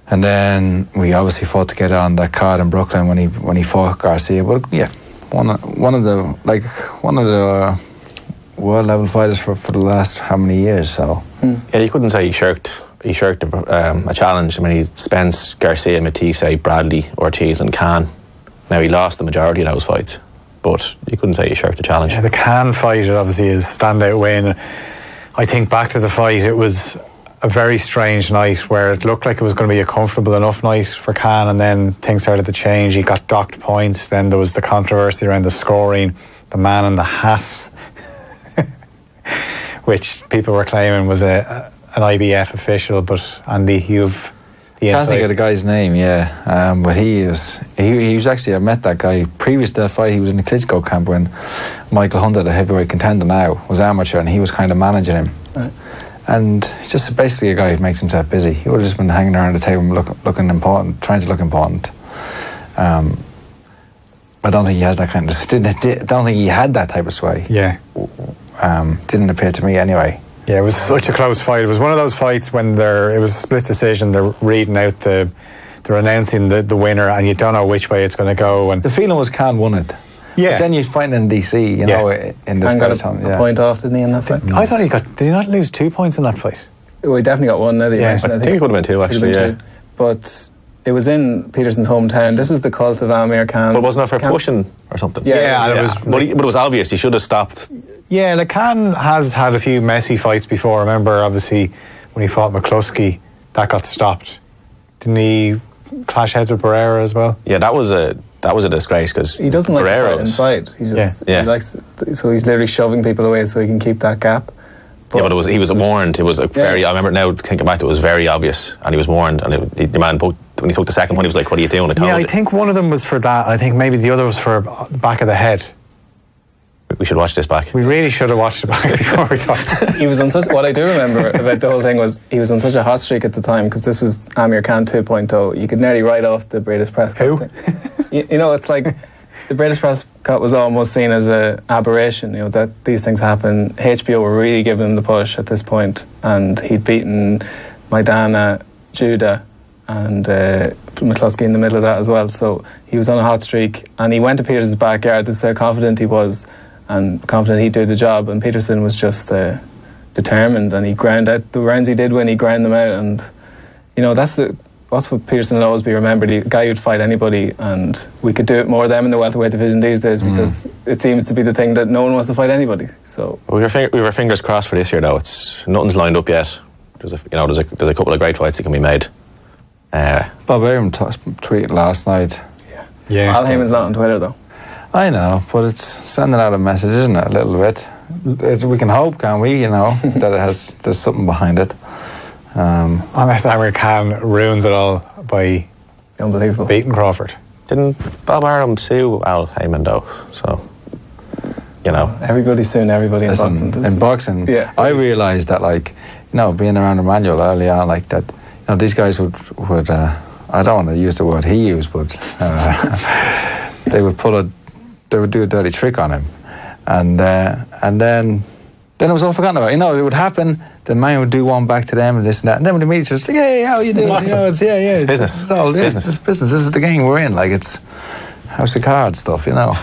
and then we obviously fought together on that card in Brooklyn when he fought Garcia. But yeah, one of the world level fighters for the last how many years? So yeah, you couldn't say he shirked a challenge. I mean, he Spence, Garcia, Matisse, Bradley, Ortiz and Khan. Now, he lost the majority of those fights, but you couldn't say he shirked a challenge. Yeah, the Khan fight obviously is a standout win. I think back to the fight, it was a very strange night where it looked like it was going to be a comfortable enough night for Khan, and then things started to change. He got docked points, then there was the controversy around the scoring, the man in the hat, which people were claiming was an IBF official, but Andy, you've the insight. I can't think of the guy's name, but he was actually, I met that guy previous to that fight. He was in the Klitschko camp when Michael Hunter, the heavyweight contender now, was amateur, and he was kind of managing him. Right. And he's just basically a guy who makes himself busy. He would have just been hanging around the table looking important, trying to look important. I don't think he has that kind of... I don't think he had that type of sway. Yeah. Didn't appear to me anyway. Yeah, it was such a close fight. It was one of those fights when it was a split decision. They're reading out they're announcing the winner, and you don't know which way it's going to go. And the feeling was Khan won it. Yeah. But then you're fighting in DC, you know, in this guy's home. A point off, didn't he, in that fight? I thought did he not lose 2 points in that fight? Well, he definitely got one now that you mentioned. I think it could have been 2, actually, But it was in Peterson's hometown. This was the cult of Amir Khan. But wasn't it for pushing or something? Yeah. But it was obvious. He should have stopped. Yeah, Khan has had a few messy fights before. I remember, obviously, when he fought McCluskey, that got stopped. Didn't he clash heads with Barrera as well? Yeah, that was that was a disgrace because he doesn't like to fight inside. He just he likes, so he's literally shoving people away so he can keep that gap. But he was warned. It was very. I remember now thinking back to it, was very obvious, and he was warned. And the man, when he took the second one, he was like, "What are you doing?" I think one of them was for that. I think maybe the other was for back of the head. We should watch this back. We really should have watched it back before we talked. He was on such. What I do remember about the whole thing was he was on such a hot streak at the time because this was Amir Khan 2.0. You could nearly write off the British Prescott thing. You know, it's like the British Prescott was almost seen as an aberration. You know that these things happen. HBO were really giving him the push at this point, and he'd beaten Maidana, Judah, and McCluskey in the middle of that as well. So he was on a hot streak, and he went to Peterson's backyard. This is how confident he was. And confident he'd do the job, and Peterson was just determined, and he ground out the rounds he did when he ground them out. And you know that's what Peterson will always be remembered, the guy who'd fight anybody. And we could do it more of them in the welterweight division these days because it seems to be the thing that no one wants to fight anybody. So we have our fingers crossed for this year, though. Nothing's lined up yet. There's a couple of great fights that can be made. Bob Arum tweeted last night. Yeah. Al Heyman's not on Twitter though. I know, but it's sending out a message, isn't it? A little bit. We can hope, can't we? You know that there's something behind it. Unless Amir Khan ruins it all by unbelievable beating Crawford. Didn't Bob Arum sue Al Heyman though? So you know, everybody's suing everybody in boxing. In boxing, I realised that, like, you know, being around Emmanuel early on, like that, you know, these guys would I don't want to use the word he used, but they would do a dirty trick on him, and then it was all forgotten about. You know, it would happen. The man would do one back to them and this and that, and then when they meet, just like, hey, how you doing? You know, it's business. It's business. It's business. This is the game we're in. Like, it's House of Cards stuff, you know.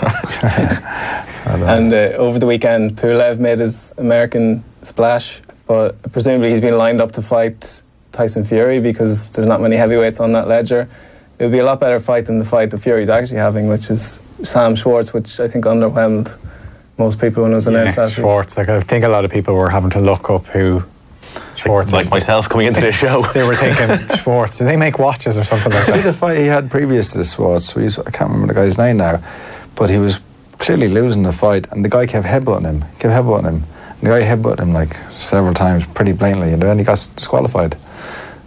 And over the weekend, Pulev made his American splash, but presumably he's been lined up to fight Tyson Fury because there's not many heavyweights on that ledger. It would be a lot better fight than the fight that Fury's actually having, which is Sam Schwartz, which I think underwhelmed most people when it was announced last week. Schwartz, like, I think a lot of people were having to look up who Schwartz is. Like myself coming into this show. They were thinking, Schwartz, did they make watches or something like that? See the fight he had previous to the Schwartz, I can't remember the guy's name now, but he was clearly losing the fight, and the guy kept headbutting him. And the guy headbutted him like several times pretty blatantly, and then he got disqualified.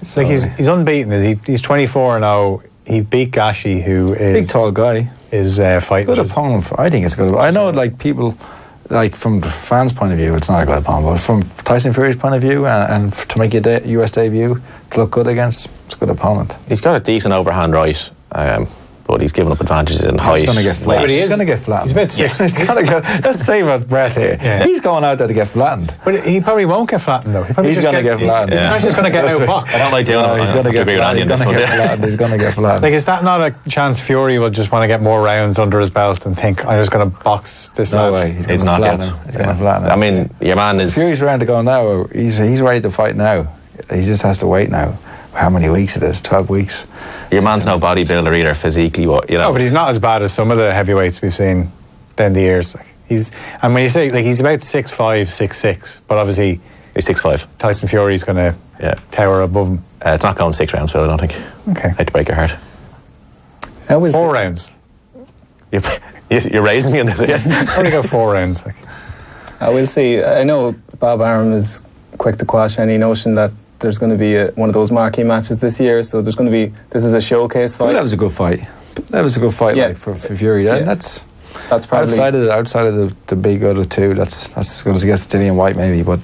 So like he's unbeaten. He's 24 now. He beat Gashi, who is big tall guy, is fighting. Good opponent. I think it's a good. I know, like, people, like, from the fans' point of view, it's not a good opponent, but from Tyson Fury's point of view, and to make your US debut, to look good against, it's a good opponent. He's got a decent overhand right, but he's given up advantages in height. He's going to get flattened. He's going to get flattened. He's about 6. He's going to go. Let's save our breath here. Yeah. He's going out there to get flattened. But he probably won't get flattened, though. He's going to get flattened. He's just going to get out pocket. I don't like doing it. He's going to get flattened. He's going to get flattened. Like, is that not a chance Fury will just want to get more rounds under his belt and think, I'm just going to box this lad? No way. He's going to flatten him. He's going to flatten him. I mean, your man is... Fury's around to go now. He's ready to fight now. He just has to wait now. How many weeks it is? 12 weeks. Your man's no bodybuilder either, physically, you know. No, but he's not as bad as some of the heavyweights we've seen down the years. Like, and when you say, like, he's about 6'5", 6'6", but obviously he's 6'5". Tyson Fury's going to tower above him. It's not going 6 rounds, Phil, I don't think. Okay. I hate to break your heart. 4 rounds. You're raising me in this, yeah? I'm going to go 4 rounds. Like. We'll see. I know Bob Arum is quick to quash any notion that there's going to be one of those marquee matches this year, so there's going to be, this is a showcase fight. Well, that was a good fight. Like, for Fury. That's probably outside of the big other two. That's as good as against Dillian White maybe, but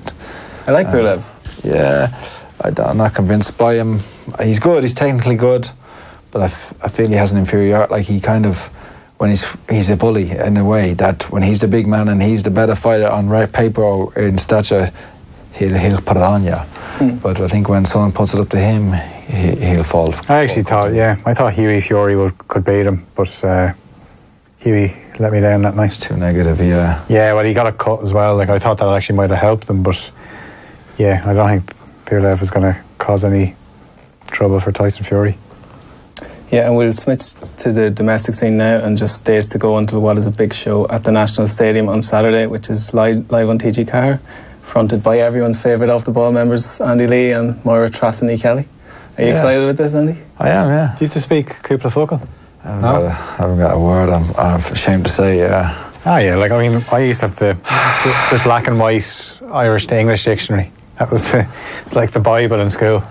I like Pulev. Yeah, I'm not convinced by him. He's good. He's technically good, but I feel he has an inferiority. Like, he kind of, when he's a bully in a way that when he's the big man and he's the better fighter on paper or in stature, he'll put it on you. But I think when someone puts it up to him, he'll fall. I thought Hughie Fury could beat him, but Hughie let me down that night. Too negative, yeah. Yeah, well, he got a cut as well. Like, I thought that actually might have helped him, but yeah, I don't think Pulev is going to cause any trouble for Tyson Fury. Yeah, and we'll switch to the domestic scene now, and just days to go until what is a big show at the National Stadium on Saturday, which is live on TG Car, fronted by everyone's favourite Off the Ball members, Andy Lee and Moira Trassany Kelly. Are you excited with this, Andy? I am, yeah. Do you have to speak Cúpla Focal? I haven't got a word. I'm ashamed to say, yeah. Yeah, like, I mean, I used to have the black and white Irish to English dictionary. That was it's like the Bible in school,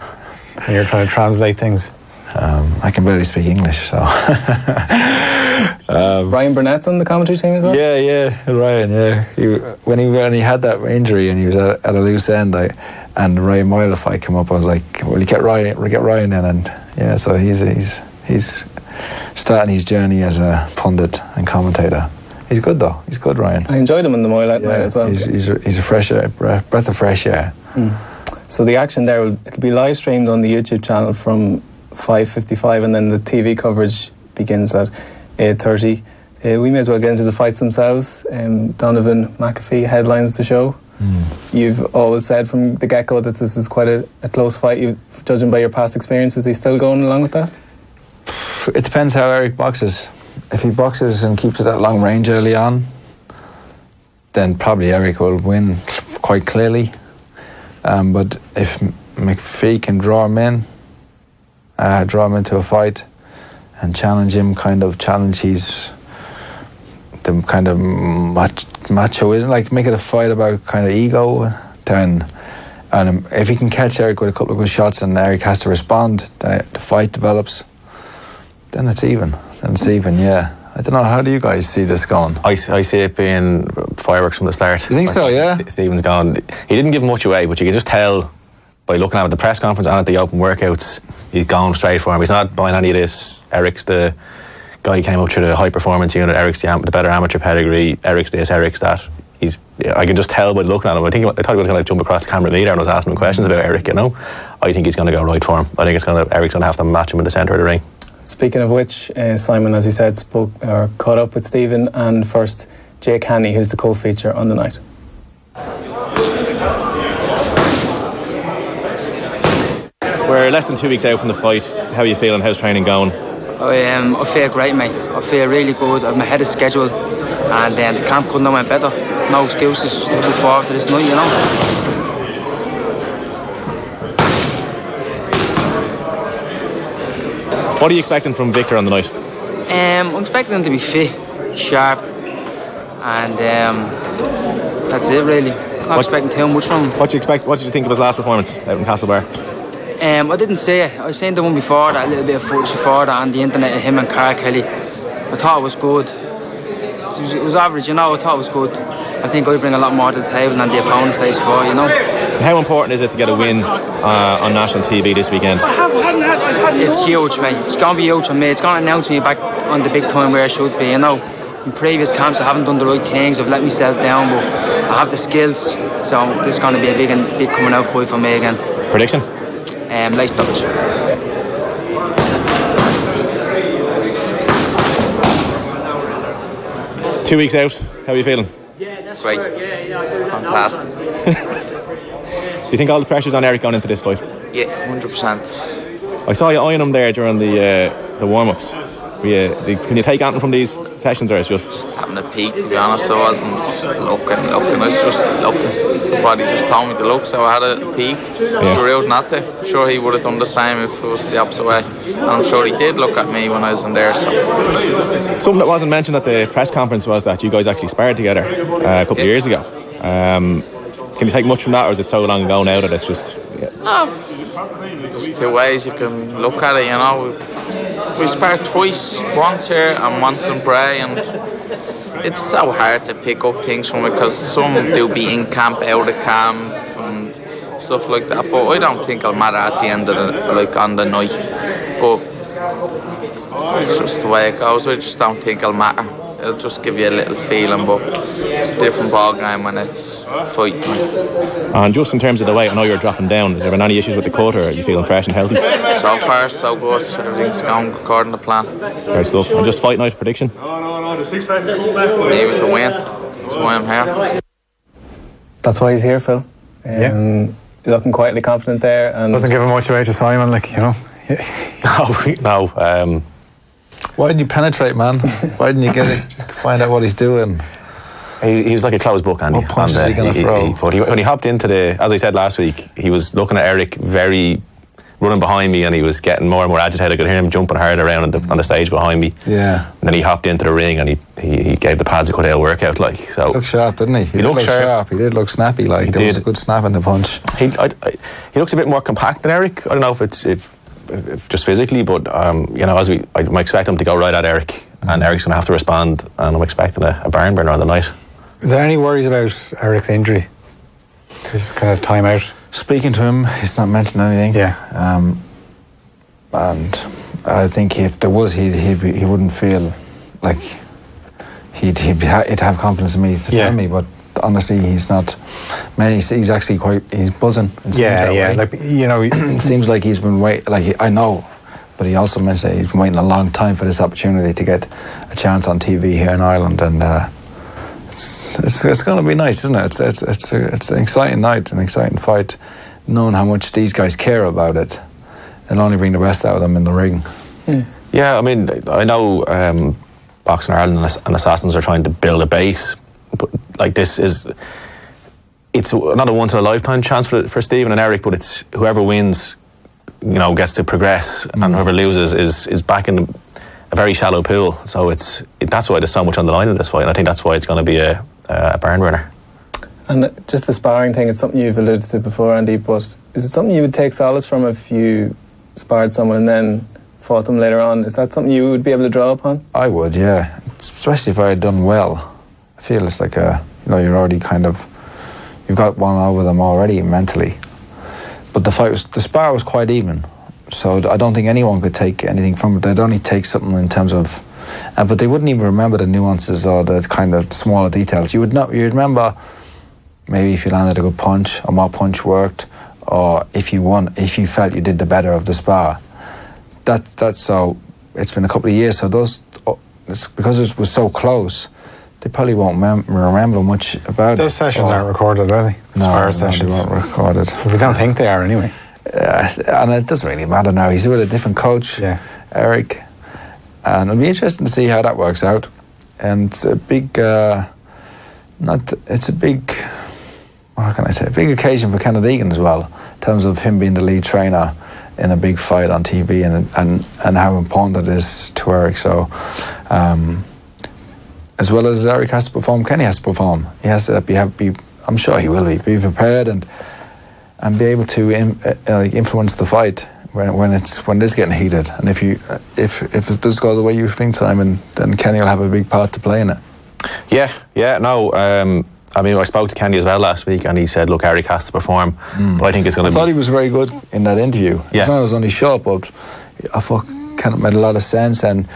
and you're trying to translate things. I can barely speak English, so. Ryan Burnett's on the commentary team as well? Yeah, Ryan, yeah. When he had that injury and he was at a loose end, and Ryan Moyle fight came up, I was like, well, you get Ryan in, and yeah, so he's starting his journey as a pundit and commentator. He's good though. He's good, Ryan. I enjoyed him in the Moyle night as well. He's a fresh air, breath of fresh air. So the action there it'll be live streamed on the YouTube channel from 5:55, and then the TV coverage begins at 8:30. We may as well get into the fights themselves. Donovan, McAfee headlines the show. You've always said from the get-go that this is quite a close fight. Judging by your past experiences, is he still going along with that? It depends how Eric boxes. If he boxes and keeps it at long range early on, then probably Eric will win quite clearly. But if McAfee can draw him into a fight and challenge his the kind of machoism, like make it a fight about kind of ego, then, and if he can catch Eric with a couple of good shots and Eric has to respond, then the fight develops, then it's even. Yeah. I don't know, how do you guys see this going? I see it being fireworks from the start. You think so, yeah? Stephen's gone. He didn't give much away, but you can just tell by looking at the press conference and at the open workouts, he's gone straight for him. He's not buying any of this. Eric's the guy who came up through the high performance unit. Eric's the better amateur pedigree. Eric's this, Eric's that. I can just tell by looking at him. I thought he was going to jump across the camera leader and was asking him questions about Eric, you know. I think he's going to go right for him. I think Eric's going to have to match him in the centre of the ring. Speaking of which, Simon, as he said, caught up with Stephen, and first Jake Haney, who's the co-feature on the night. We're less than 2 weeks out from the fight. How are you feeling? How's training going? I feel great, mate. I feel really good. I'm ahead of schedule, and the camp couldn't have went better. No excuses. Looking forward to this night, you know. What are you expecting from Victor on the night? I'm expecting him to be fit, sharp, and that's it really. Not expecting too much from him. What did you think of his last performance out in Castlebar? I didn't see it. I seen the one before that, a little bit of footage before that on the internet of him and Carl Kelly. I thought it was good. It was average, you know. I thought it was good. I think I bring a lot more to the table than the opponent stage for, you know. How important is it to get a win on national TV this weekend? It's huge, mate. It's going to be huge on me. It's going to announce me back on the big time where I should be, you know. In previous camps I haven't done the right things. I've let myself down, but I have the skills. So this is going to be a big coming out fight for me again. Prediction? Late stoppage. 2 weeks out, how are you feeling? Great. Fantastic. Do you think all the pressure's on Eric going into this fight? Yeah, 100%. I saw you eyeing him there during the warm-ups. Can you take anything from these sessions, or it's just having a peek? To be honest, I wasn't looking. I was just looking. The body just told me to look, so I had a peek. Rude not to. I'm sure he would have done the same if it was the opposite way. And I'm sure he did look at me when I was in there. So something that wasn't mentioned at the press conference was that you guys actually sparred together a couple of years ago. Can you take much from that, or is it so long ago now that it's just? No, there's two ways you can look at it. You know, we sparred twice, once here and once in Bray, and it's so hard to pick up things from it because some do be in camp, out of camp, and stuff like that. But I don't think it'll matter at the end of on the night. But it's just the way it goes. I just don't think it'll matter. It'll just give you a little feeling, but it's a different ball game when it's fighting. And just in terms of the weight, I know you're dropping down. Has there been any issues with the cut, or are you feeling fresh and healthy? So far, so good. Everything's going according to plan. Great stuff. And just fight night prediction? Me with the win. That's why I'm here. That's why he's here, Phil. You're looking quietly confident there. And doesn't give him much away to Simon, like, you know. No. Why didn't you penetrate, man? Why didn't you find out what he's doing? He was like a closed book, Andy. What punches is he going to throw? But when he hopped into as I said last week, he was looking at Eric very, running behind me, and he was getting more and more agitated. I could hear him jumping hard around on the stage behind me. Yeah. And then he hopped into the ring, and he gave the pads a good old workout. Like, so he looked sharp, didn't he? He looked sharp. He did look snappy. Like, there was a good snap in the punch. He looks a bit more compact than Eric. I don't know if just physically, but as I might expect him to go right at Eric, and Eric's going to have to respond, and I'm expecting a barn burner on the night. Is there any worries about Eric's injury? His kind of time out? Speaking to him, he's not mentioned anything. Yeah. And I think if there was, he wouldn't feel like he'd have confidence in me to tell me. But honestly, he's not. Man, he's actually he's buzzing. Yeah. Like, it seems like he's been waiting. Like, I know, but he also mentioned that he's been waiting a long time for this opportunity to get a chance on TV here in Ireland, and it's going to be nice, isn't it? It's an exciting night, an exciting fight. Knowing how much these guys care about it, it'll only bring the best out of them in the ring. Yeah, I mean, I know Boxing Ireland and Assassins are trying to build a base, but like it's not a once in a lifetime chance for Stephen and Eric, but it's whoever wins, gets to progress, and whoever loses is back in a very shallow pool. So that's why there's so much on the line in this fight, and I think that's why it's going to be a barn burner. And just the sparring thing, it's something you've alluded to before, Andy, but is it something you would take solace from if you sparred someone and then fought them later on? Is that something you would be able to draw upon? I would, yeah. Especially if I had done well. I feel it's like you're already you've got one over them already mentally. But the spar was quite even. So I don't think anyone could take anything from it. They'd only take something in terms of... but they wouldn't even remember the nuances or the kind of smaller details. You'd remember... Maybe if you landed a good punch, or what punch worked, or if you won, if you felt you did the better of the spar. That's so. It's been a couple of years, so because it was so close, they probably won't remember much about Those sessions aren't recorded, are they? No, sessions. They weren't recorded. We don't think they are anyway. And it doesn't really matter now. He's with a different coach, Eric, and it'll be interesting to see how that works out. And it's a big, how can I say, a big occasion for Kenneth Egan as well, in terms of him being the lead trainer in a big fight on TV, and how important it is to Eric. So, as well as Eric has to perform, Kenny has to perform. He has to be. I'm sure he will be prepared and be able to influence the fight when it's getting heated. And if it does go the way you think, Simon, then Kenny will have a big part to play in it. I mean, I spoke to Kenny as well last week, and he said, look, Eric has to perform, but I think it's going to be... I thought he was very good in that interview. Yeah. It's not as only short, but I thought Kenny made a lot of sense and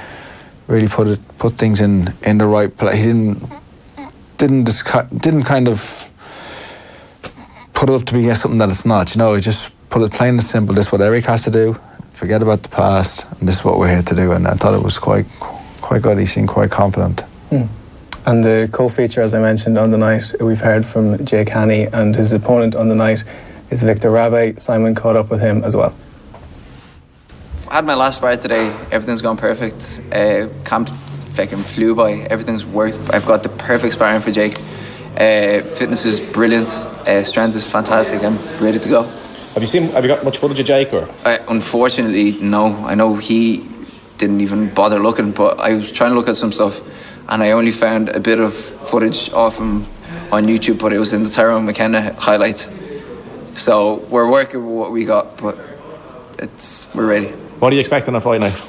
really put things in the right place. He didn't kind of put it up to be something that it's not. He just put it plain and simple. This is what Eric has to do. Forget about the past, and this is what we're here to do. And I thought it was quite good. He seemed quite confident. And the co-feature, as I mentioned, on the night, we've heard from Jake Haney, and his opponent on the night is Victor Rabe. Simon caught up with him as well. I had my last spar today. Everything's gone perfect. Camp fucking flew by. Everything's worked. I've got the perfect sparring for Jake. Fitness is brilliant. Strength is fantastic. I'm ready to go. Have you got much footage of Jake? Or? Unfortunately, no. I know he didn't even bother looking, but I was trying to look at some stuff, and I only found a bit of footage of him on YouTube, but it was in the Tyrone McKenna highlights. So we're working with what we got, but we're ready. What do you expect on a fight night?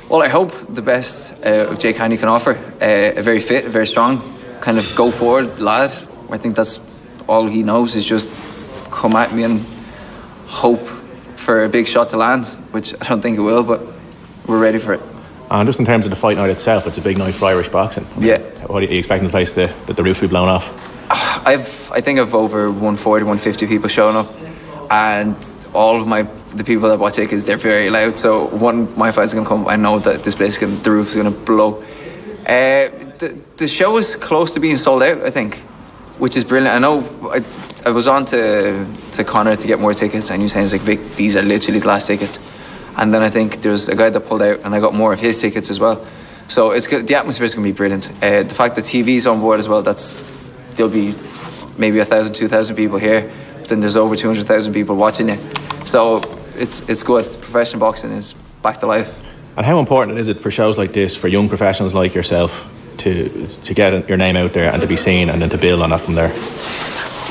Well, I hope the best Jake Haney can offer. A very fit, very strong, kind of go forward lad. I think that's all he knows, is just come at me and hope for a big shot to land, which I don't think it will, but we're ready for it. And just in terms of the fight night itself, it's a big night for Irish boxing. Yeah. What are you expecting the place that the roof will be blown off? I think I've over 140, 150 people showing up, and all of the people that bought tickets, they're very loud. So when my fight's gonna come, I know that this place the roof is gonna blow. The show is close to being sold out, I think, which is brilliant. I know I was on to Connor to get more tickets, and he was saying, like, Vic, these are literally the last tickets. And then I think there's a guy that pulled out, and I got more of his tickets as well. So the atmosphere is going to be brilliant. The fact that TV's on board as well, there'll be maybe 1,000, 2,000 people here, but then there's over 200,000 people watching it. So it's good. Professional boxing is back to life. And how important is it for shows like this, for young professionals like yourself, to get your name out there and to be seen and then to build on that from there?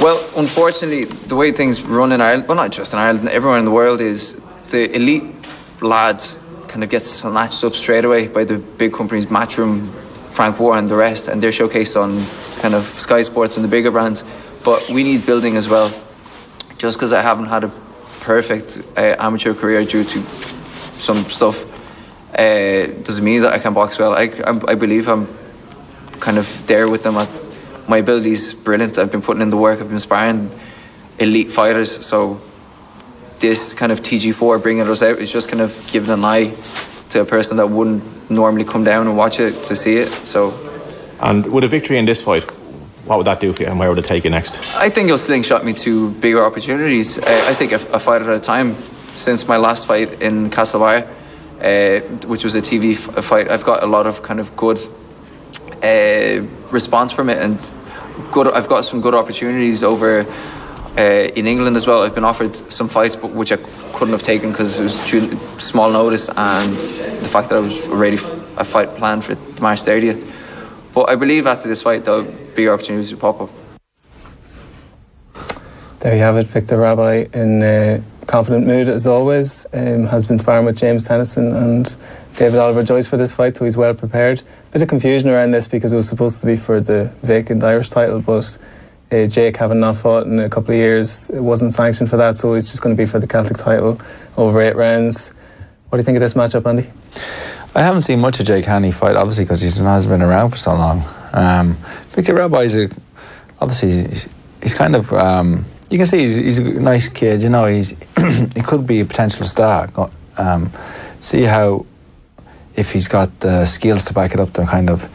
Well, unfortunately, the way things run in Ireland, well, not just in Ireland, everywhere in the world, is the elite lads kind of get snatched up straight away by the big companies, Matchroom, Frank War and the rest, and they're showcased on kind of Sky Sports and the bigger brands. But we need building as well. Just because I haven't had a perfect amateur career due to some stuff doesn't mean that I can box well. I believe I'm kind of there with them. My ability is brilliant. I've been putting in the work. I've been sparring elite fighters. So this kind of TG4 bringing us out is just kind of giving an eye to a person that wouldn't normally come down and watch it to see it. So, and with a victory in this fight, what would that do for you and where would it take you next? I think it'll slingshot me to bigger opportunities. I think a fight at a time. Since my last fight in Castlebar, which was a TV fight, I've got a lot of kind of good response from it, and I've got some good opportunities over in England as well. I've been offered some fights which I couldn't have taken because it was due small notice and the fact that I was already a fight planned for March 30th. But I believe after this fight there'll be opportunities to pop up. There you have it, Victor Rabbi in confident mood as always. Has been sparring with James Tennyson and David Oliver Joyce for this fight, so he's well prepared. Bit of confusion around this because it was supposed to be for the vacant Irish title, but Jake, having not fought in a couple of years, it wasn't sanctioned for that, so it's just going to be for the Celtic title over 8 rounds. What do you think of this matchup, Andy? I haven't seen much of Jake Haney fight, obviously, because he hasn't been around for so long. Victor Rabbi is obviously he's kind of you can see he's a nice kid. You know, he could be a potential star. See how if he's got the skills to back it up, to kind of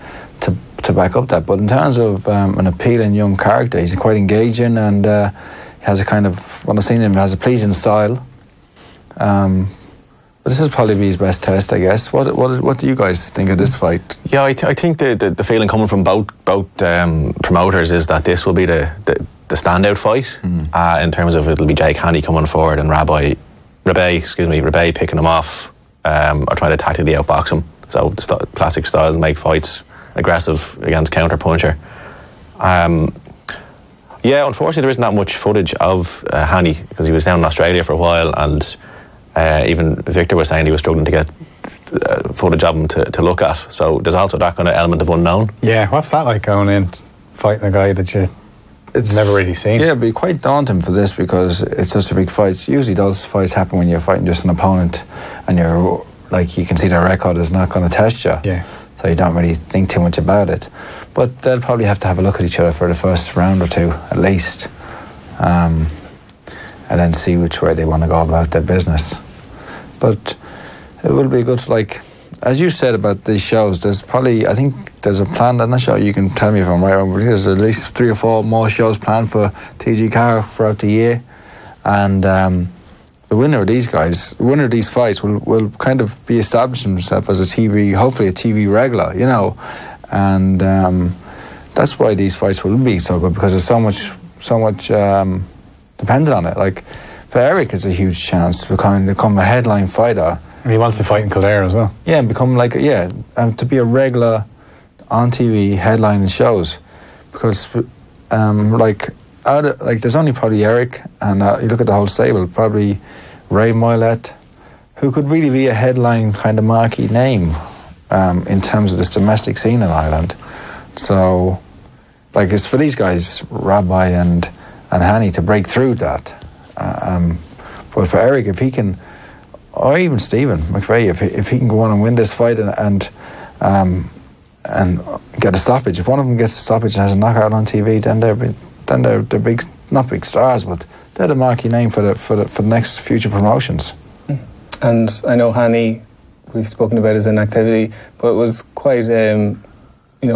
to back up that. But in terms of an appealing young character, he's quite engaging and he has a kind of, when I've seen him, has a pleasing style. But this will probably be his best test, I guess. What do you guys think of this fight? Yeah, I think the feeling coming from both promoters is that this will be the standout fight in terms of it'll be Jake Haney coming forward and Rabbi picking him off or trying to tactically outbox him. So the classic styles make fights aggressive against counter puncher. Yeah, unfortunately there isn't that much footage of Haney because he was down in Australia for a while, and even Victor was saying he was struggling to get footage of him to look at. So there's also that kind of element of unknown. Yeah, what's that like going in fighting a guy that it's never really seen? Yeah, it'd be quite daunting for this because it's such a big fight. Usually those fights happen when you're fighting just an opponent and you're like, you can see their record is not going to test you. Yeah. So you don't really think too much about it. But they'll probably have to have a look at each other for the first round or two, at least. And then see which way they want to go about their business. But it will be good, like, as you said about these shows, there's probably, I think there's a plan, I'm not sure, you can tell me if I'm right, but there's at least 3 or 4 more shows planned for TG Car throughout the year. And the winner of these fights will kind of be establishing himself as hopefully a TV regular, you know. And that's why these fights will be so good, because there's so much dependent on it. Like, for Eric, it's a huge chance to become a headline fighter. And he wants to fight in Kildare as well. Yeah, and become to be a regular on TV headlining shows, because there's only probably Eric, and you look at the whole stable, probably Ray Moylett, who could really be a headline kind of marquee name in terms of this domestic scene in Ireland. So, like, it's for these guys, Rabbi and Haney, to break through that. But for Eric, if he can, or even Stephen McVeigh, if he can go on and win this fight and get a stoppage, if one of them gets a stoppage and has a knockout on TV, then they're big, not big stars, but they're the marquee name for the next future promotions. And I know Haney, we've spoken about his inactivity, but it was quite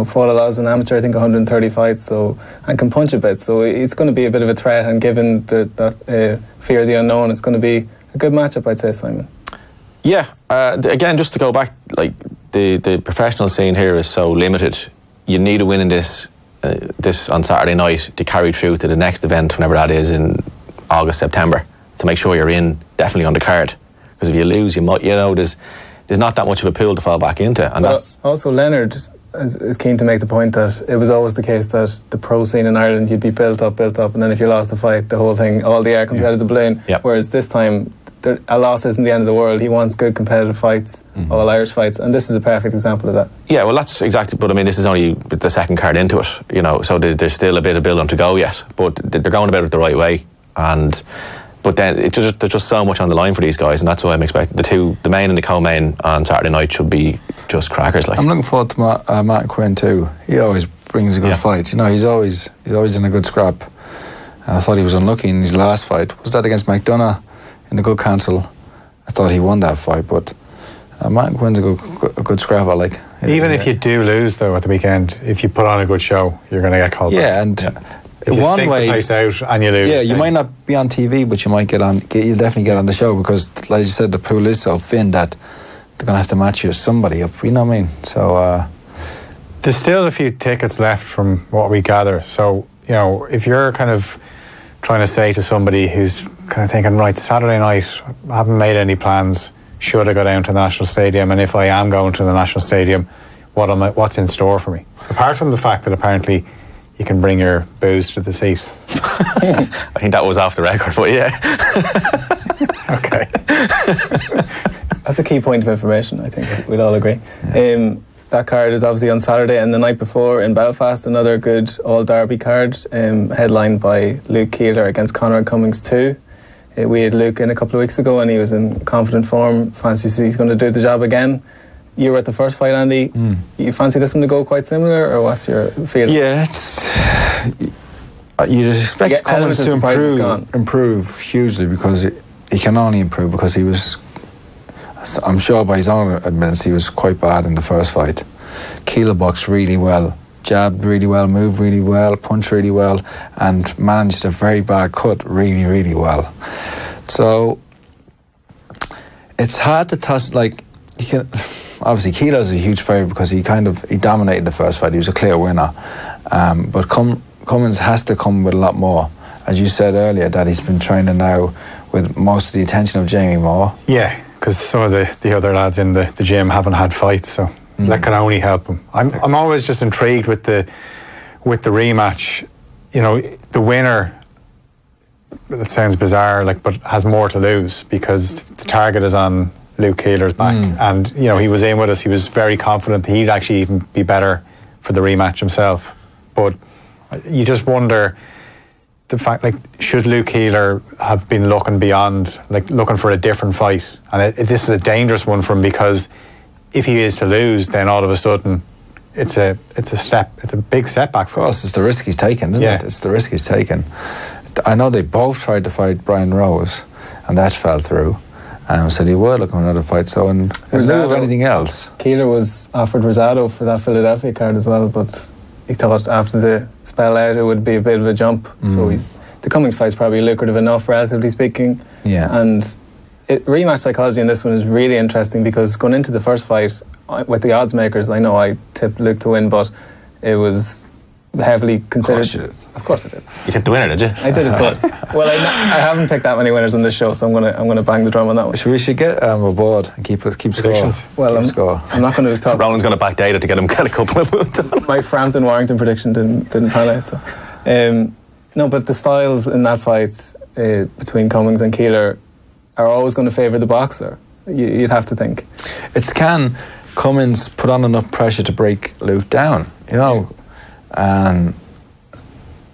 fought a lot as an amateur, I think 130 fights, and can punch a bit, so it's going to be a bit of a threat, and given that fear of the unknown, it's going to be a good matchup, I'd say, Simon. Yeah, again, just to go back, like, the professional scene here is so limited. You need a win in this on Saturday night to carry through to the next event, whenever that is, in August, September. to make sure you're in definitely on the card. Because if you lose, you might, there's not that much of a pool to fall back into. And that's also Leonard is keen to make the point that it was always the case that the pro scene in Ireland, you'd be built up, and then if you lost the fight, the whole thing, all the air comes out of the balloon. Whereas this time, a loss isn't the end of the world. He wants good competitive fights, all Irish fights, and this is a perfect example of that. Yeah, well, that's exactly. But I mean, this is only the second card into it, so there's still a bit of build-on to go yet. But they're going about it the right way, but then there's just so much on the line for these guys, and that's why I'm expecting the main and the co-main on Saturday night should be just crackers. Like, I'm looking forward to Matt Quinn too. He always brings a good fight. He's always in a good scrap. I thought he was unlucky in his last fight. Was that against McDonough in the Good Council? I thought he won that fight, but Matt Quinn's a good scrap. I like. Even if you do lose though at the weekend, if you put on a good show, you're going to get called. Yeah, if you stink the place out and you lose. Yeah, you might not be on TV, but you might you'll definitely get on the show because, like you said, the pool is so thin that they're going to have to match you with somebody up. You know what I mean? So there's still a few tickets left from what we gather. So if you're kind of trying to say to somebody who's kind of thinking, right, Saturday night, I haven't made any plans. Should I go down to the National Stadium? And if I am going to the National Stadium, what's in store for me? Apart from the fact that apparently you can bring your booze to the seat. I think that was off the record, but yeah. Okay. That's a key point of information, I think we'd all agree. Yeah. That card is obviously on Saturday, and the night before in Belfast, another good all-derby card, headlined by Luke Keeler against Conor Cummings 2. We had Luke in a couple of weeks ago, and he was in confident form. Fancies he's going to do the job again. You were at the first fight, Andy. You fancy this one to go quite similar, or what's your feeling? Yeah, you'd expect Cummings to improve hugely because he can only improve because he was, I'm sure by his own admittance, he was quite bad in the first fight. Keeler boxed really well, jabbed really well, moved really well, punched really well, and managed a very bad cut really, really well. So it's hard to toss, like, you can. Obviously, Keeler's a huge favourite because he dominated the first fight. He was a clear winner. But Cummings has to come with a lot more. As you said earlier, that he's been training now with most of the attention of Jamie Moore. Yeah, because some of the other lads in the gym haven't had fights, so that can only help him. I'm always just intrigued with the rematch. The winner, it sounds bizarre, but has more to lose because the target is on Luke Keeler's back, and he was in with us. He was very confident he'd actually even be better for the rematch himself. But you just wonder the fact, should Luke Keeler have been looking beyond, looking for a different fight? And this is a dangerous one for him because if he is to lose, then all of a sudden it's a big setback for him. Of course, it's the risk he's taken, isn't it? It's the risk he's taken. I know they both tried to fight Brian Rose, and that fell through. So they were looking for another fight. So in lieu of anything else, Keeler was offered Rosado for that Philadelphia card as well, but he thought after the spell out it would be a bit of a jump. So the Cummings fight's probably lucrative enough, relatively speaking. Yeah. And rematch psychology in this one is really interesting because going into the first fight with the odds makers, I know I tipped Luke to win, but it was heavily considered. Of course I did. You tipped the winner, did you? I did, of course. Well, I haven't picked that many winners on this show, so I'm gonna bang the drum on that one. We should get a board and keep score. Well, I'm not going to talk. Ronan's going to backdate it to get him a couple of moves. My Frampton Warrington prediction didn't pan out. So. No, but the styles in that fight between Cummings and Keeler are always going to favour the boxer. You'd have to think. Can Cummings put on enough pressure to break Luke down? And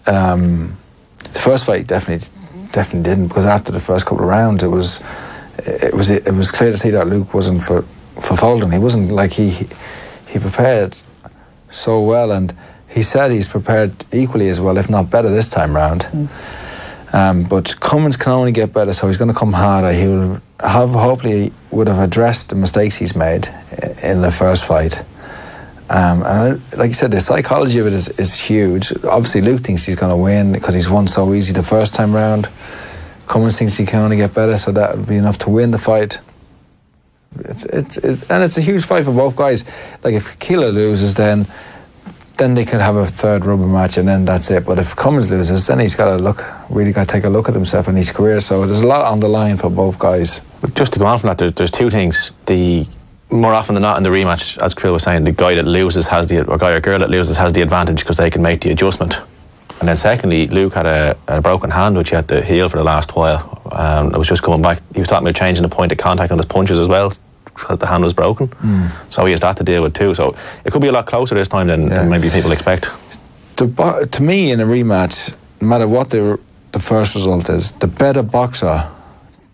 the first fight definitely didn't, because after the first couple of rounds it was clear to see that Luke wasn't for folding. He wasn't he prepared so well, and he said he's prepared equally as well, if not better this time round. But Cummings can only get better, so he's going to come harder. He will hopefully would have addressed the mistakes he's made in the first fight. And like you said, the psychology of it is huge. Obviously, Luke thinks he's going to win because he's won so easy the first time round. Cummings thinks he can only get better, so that would be enough to win the fight. It's a huge fight for both guys. If Keeler loses, then then they could have a third rubber match and then that's it. But if Cummings loses, then he's got to take a look at himself and his career. So there's a lot on the line for both guys. But just to go on from that, there's two things. More often than not in the rematch, as Krill was saying, the guy that loses or guy or girl that loses has the advantage because they can make the adjustment. And then secondly, Luke had a broken hand which he had to heal for the last while. It was just coming back. He was talking about changing the point of contact on his punches as well because the hand was broken. So he has that to deal with too. So it could be a lot closer this time than maybe people expect. To me, in a rematch, no matter what the first result is, the better boxer,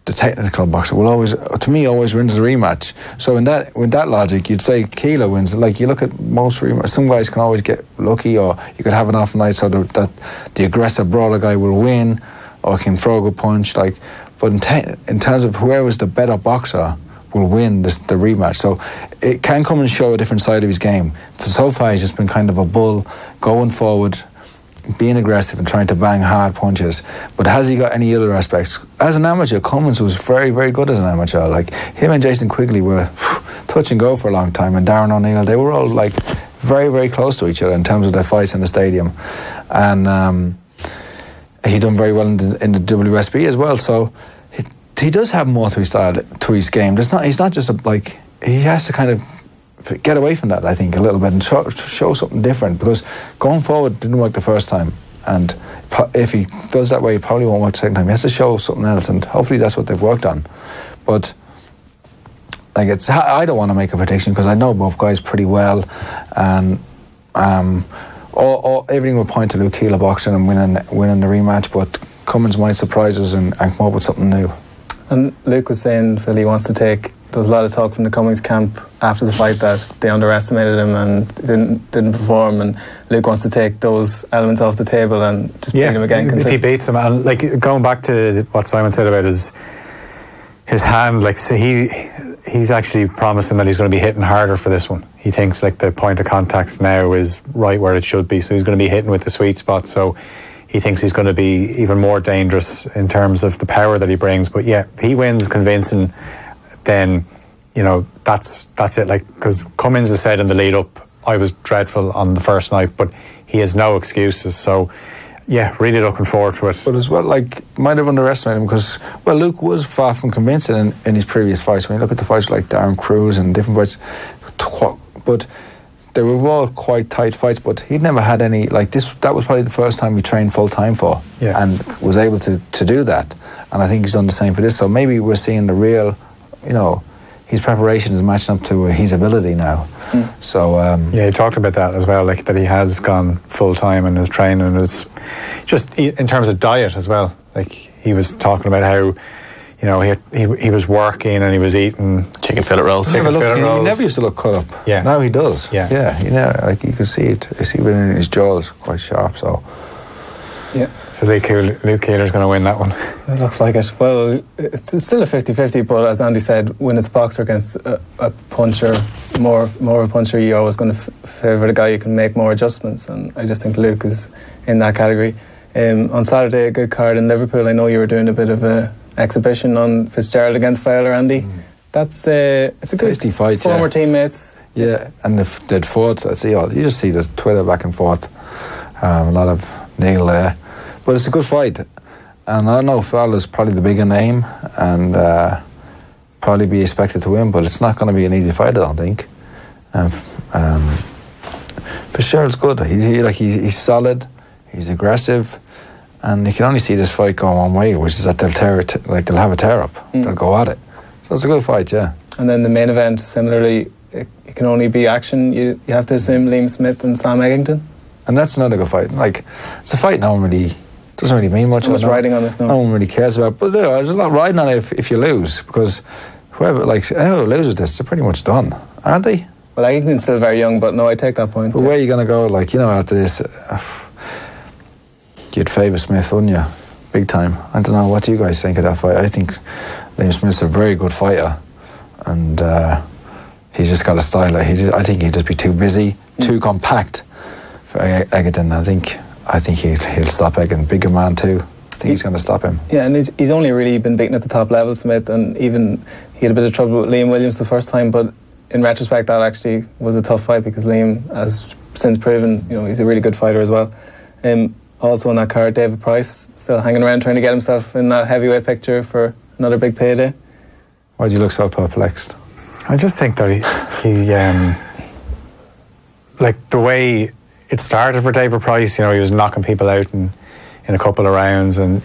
the technical boxer, will always wins the rematch. So with that logic, you'd say Keeler wins. Like, you look at most rematches, some guys can always get lucky, or you could have an off night so that the aggressive brawler guy will win, or can throw a good punch. Like, but in terms of whoever's the better boxer will win the rematch. So it can come and show a different side of his game. So far, he's just been kind of a bull, going forward, being aggressive and trying to bang hard punches. But has he got any other aspects? As an amateur, Cummings was very, very good as an amateur. Like, him and Jason Quigley were touch and go for a long time, and Darren O'Neill, they were all like very, very close to each other in terms of their fights in the stadium. And he done very well in the WSB as well. So he does have more to his style, to his game. He's not just he has to kind of get away from that, I think, a little bit and show something different, because going forward didn't work the first time, and if he does that way, he probably won't work the second time. He has to show something else, and hopefully that's what they've worked on. But I don't want to make a prediction because I know both guys pretty well, and everything will point to Luke Keeler boxing and winning the rematch, but Cummings might surprise us and come up with something new. And Luke was saying, Phil, he wants to take. There was a lot of talk from the Cummings camp after the fight that they underestimated him and didn't perform, and Luke wants to take those elements off the table and just bring him again. If he beats him, and going back to what Simon said about his hand, so he's actually promising that he's going to be hitting harder for this one. He thinks the point of contact now is right where it should be, so he's going to be hitting with the sweet spot. So he thinks he's going to be even more dangerous in terms of the power that he brings. But yeah, if he wins convincing, then that's it. Because Cummings has said in the lead up, I was dreadful on the first night, but he has no excuses. So yeah, really looking forward to it. But as well, might have underestimated him because, Luke was far from convincing in his previous fights. When you look at the fights like Darren Cruz and different fights, but they were all quite tight fights, but he'd never had any this. That was probably the first time he trained full time for, and was able to do that. And I think he's done the same for this. So maybe we're seeing the real, his preparation is matching up to his ability now. So he talked about that as well, that he has gone full time in his training. Is just in terms of diet as well. He was talking about how he was working and he was eating chicken fillet rolls. He never used to look cut up. Yeah, now he does. Yeah. You can see it. You see it in his jaws, quite sharp. So. Yeah. So Luke Keeler's going to win that one. It looks like it. Well, it's still a 50-50, but as Andy said, when it's boxer against a puncher, more of a puncher, you're always going to favour the guy who can make more adjustments, and I just think Luke is in that category. On Saturday, a good card in Liverpool. I know you were doing a bit of a exhibition on Fitzgerald against Fowler, Andy. It's a good fight. Former teammates. Yeah, and if they'd fought, you just see the Twitter back and forth. A lot of Neil there. But it's a good fight. And I know Fowler's probably the bigger name and probably be expected to win, but it's not going to be an easy fight, I don't think. Fitzgerald's good. He's solid, he's aggressive, and you can only see this fight going one way, which is that they'll have a tear up. They'll go at it. So it's a good fight, yeah. And then the main event, similarly, it can only be action. You have to assume Liam Smith and Sam Eggington. And that's another good fight. It's a fight no one really doesn't really mean much. No one's riding on it. No one really cares about. But there's a lot riding on it if you lose, because whoever loses this, they're pretty much done, aren't they? Well, Eggington's still very young, but no, I take that point. But where are you going to go? After this, you'd favour Smith, wouldn't you? Big time. I don't know. What do you guys think of that fight? I think Liam Smith's a very good fighter, and he's just got a style. I think he'd just be too busy, too compact for Eggington. I think he'll stop Eggington. Bigger man too. I think he's going to stop him. Yeah, and he's only really been beaten at the top level, Smith, and even he had a bit of trouble with Liam Williams the first time, but in retrospect that actually was a tough fight because Liam, as since proven, he's a really good fighter as well. Also on that card, David Price, still hanging around trying to get himself in that heavyweight picture for another big payday. Why do you look so perplexed? I just think that he like the way it started for David Price, he was knocking people out in a couple of rounds, and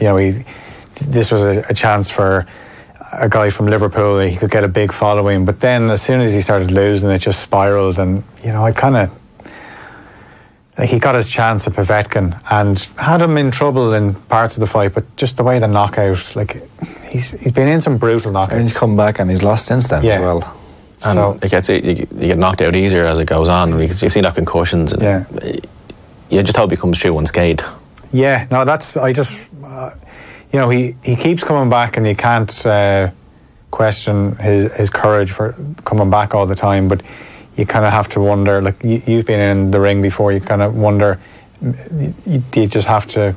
this was a chance for a guy from Liverpool that he could get a big following. But then as soon as he started losing, it just spiraled, and I kind of he got his chance at Povetkin and had him in trouble in parts of the fight, but just the way the knockout, he's been in some brutal knockouts. And he's come back and he's lost since then as well. And so, you get knocked out easier as it goes on. You've seen that concussions, and you just hope he comes through unscathed. Yeah, no, he keeps coming back, and you can't question his courage for coming back all the time, but you kind of have to wonder, you've been in the ring before, you kind of wonder, you just have to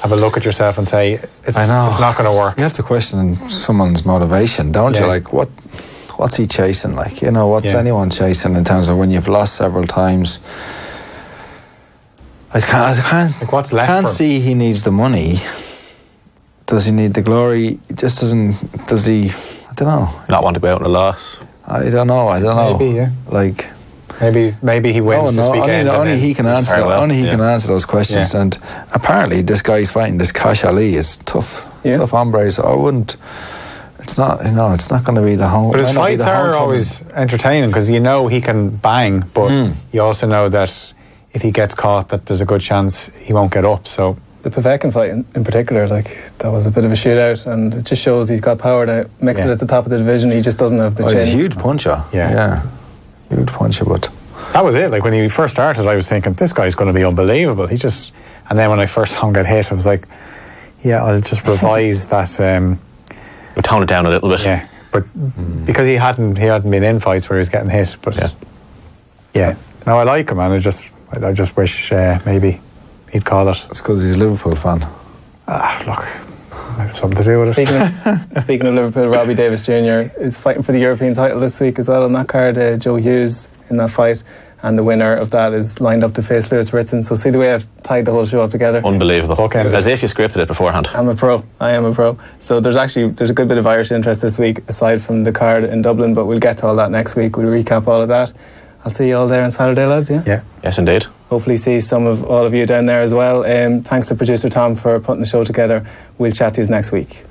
have a look at yourself and say, it's not going to work. You have to question someone's motivation, don't you? What's he chasing? What's anyone chasing in terms of when you've lost several times? I can't what's left can't for him? See he needs the money. Does he need the glory? He just doesn't. Does he? I don't know. Not want to go out in a loss. I don't know. Maybe, yeah. Maybe he wins this weekend. Only he can answer. Only he can answer those questions. Yeah. And apparently, this guy's fighting, this Cash Ali, is tough. Yeah. Tough hombre. So I wouldn't. It's not. It's not going to be the home. But his fights are always entertaining because he can bang, but you also know that if he gets caught, that there's a good chance he won't get up. So the Povetkin fight in particular, that was a bit of a shootout, and it just shows he's got power to mix it at the top of the division. He just doesn't have the chin. He's a huge puncher. Yeah. Huge puncher, but that was it. When he first started, I was thinking, this guy's going to be unbelievable. And then when I first saw him get hit, I was like, I'll just revise that. We'll tone it down a little bit. Yeah, but because he hadn't been in fights where he was getting hit. But no, I like him, and I just wish maybe he'd call it. It's because he's a Liverpool fan. Look, might have something to do with it. Speaking of Liverpool, Robbie Davis Jr. is fighting for the European title this week as well. On that card, Joe Hughes in that fight, and the winner of that is lined up to face Lewis Ritson. So see the way I've tied the whole show up together. Unbelievable. As if you scripted it beforehand. I am a pro. So there's a good bit of Irish interest this week aside from the card in Dublin, but we'll get to all that next week. We'll recap all of that. I'll see you all there on Saturday, lads. Yeah. Yes, indeed. Hopefully see some of all of you down there as well. Thanks to producer Tom for putting the show together. We'll chat to you next week.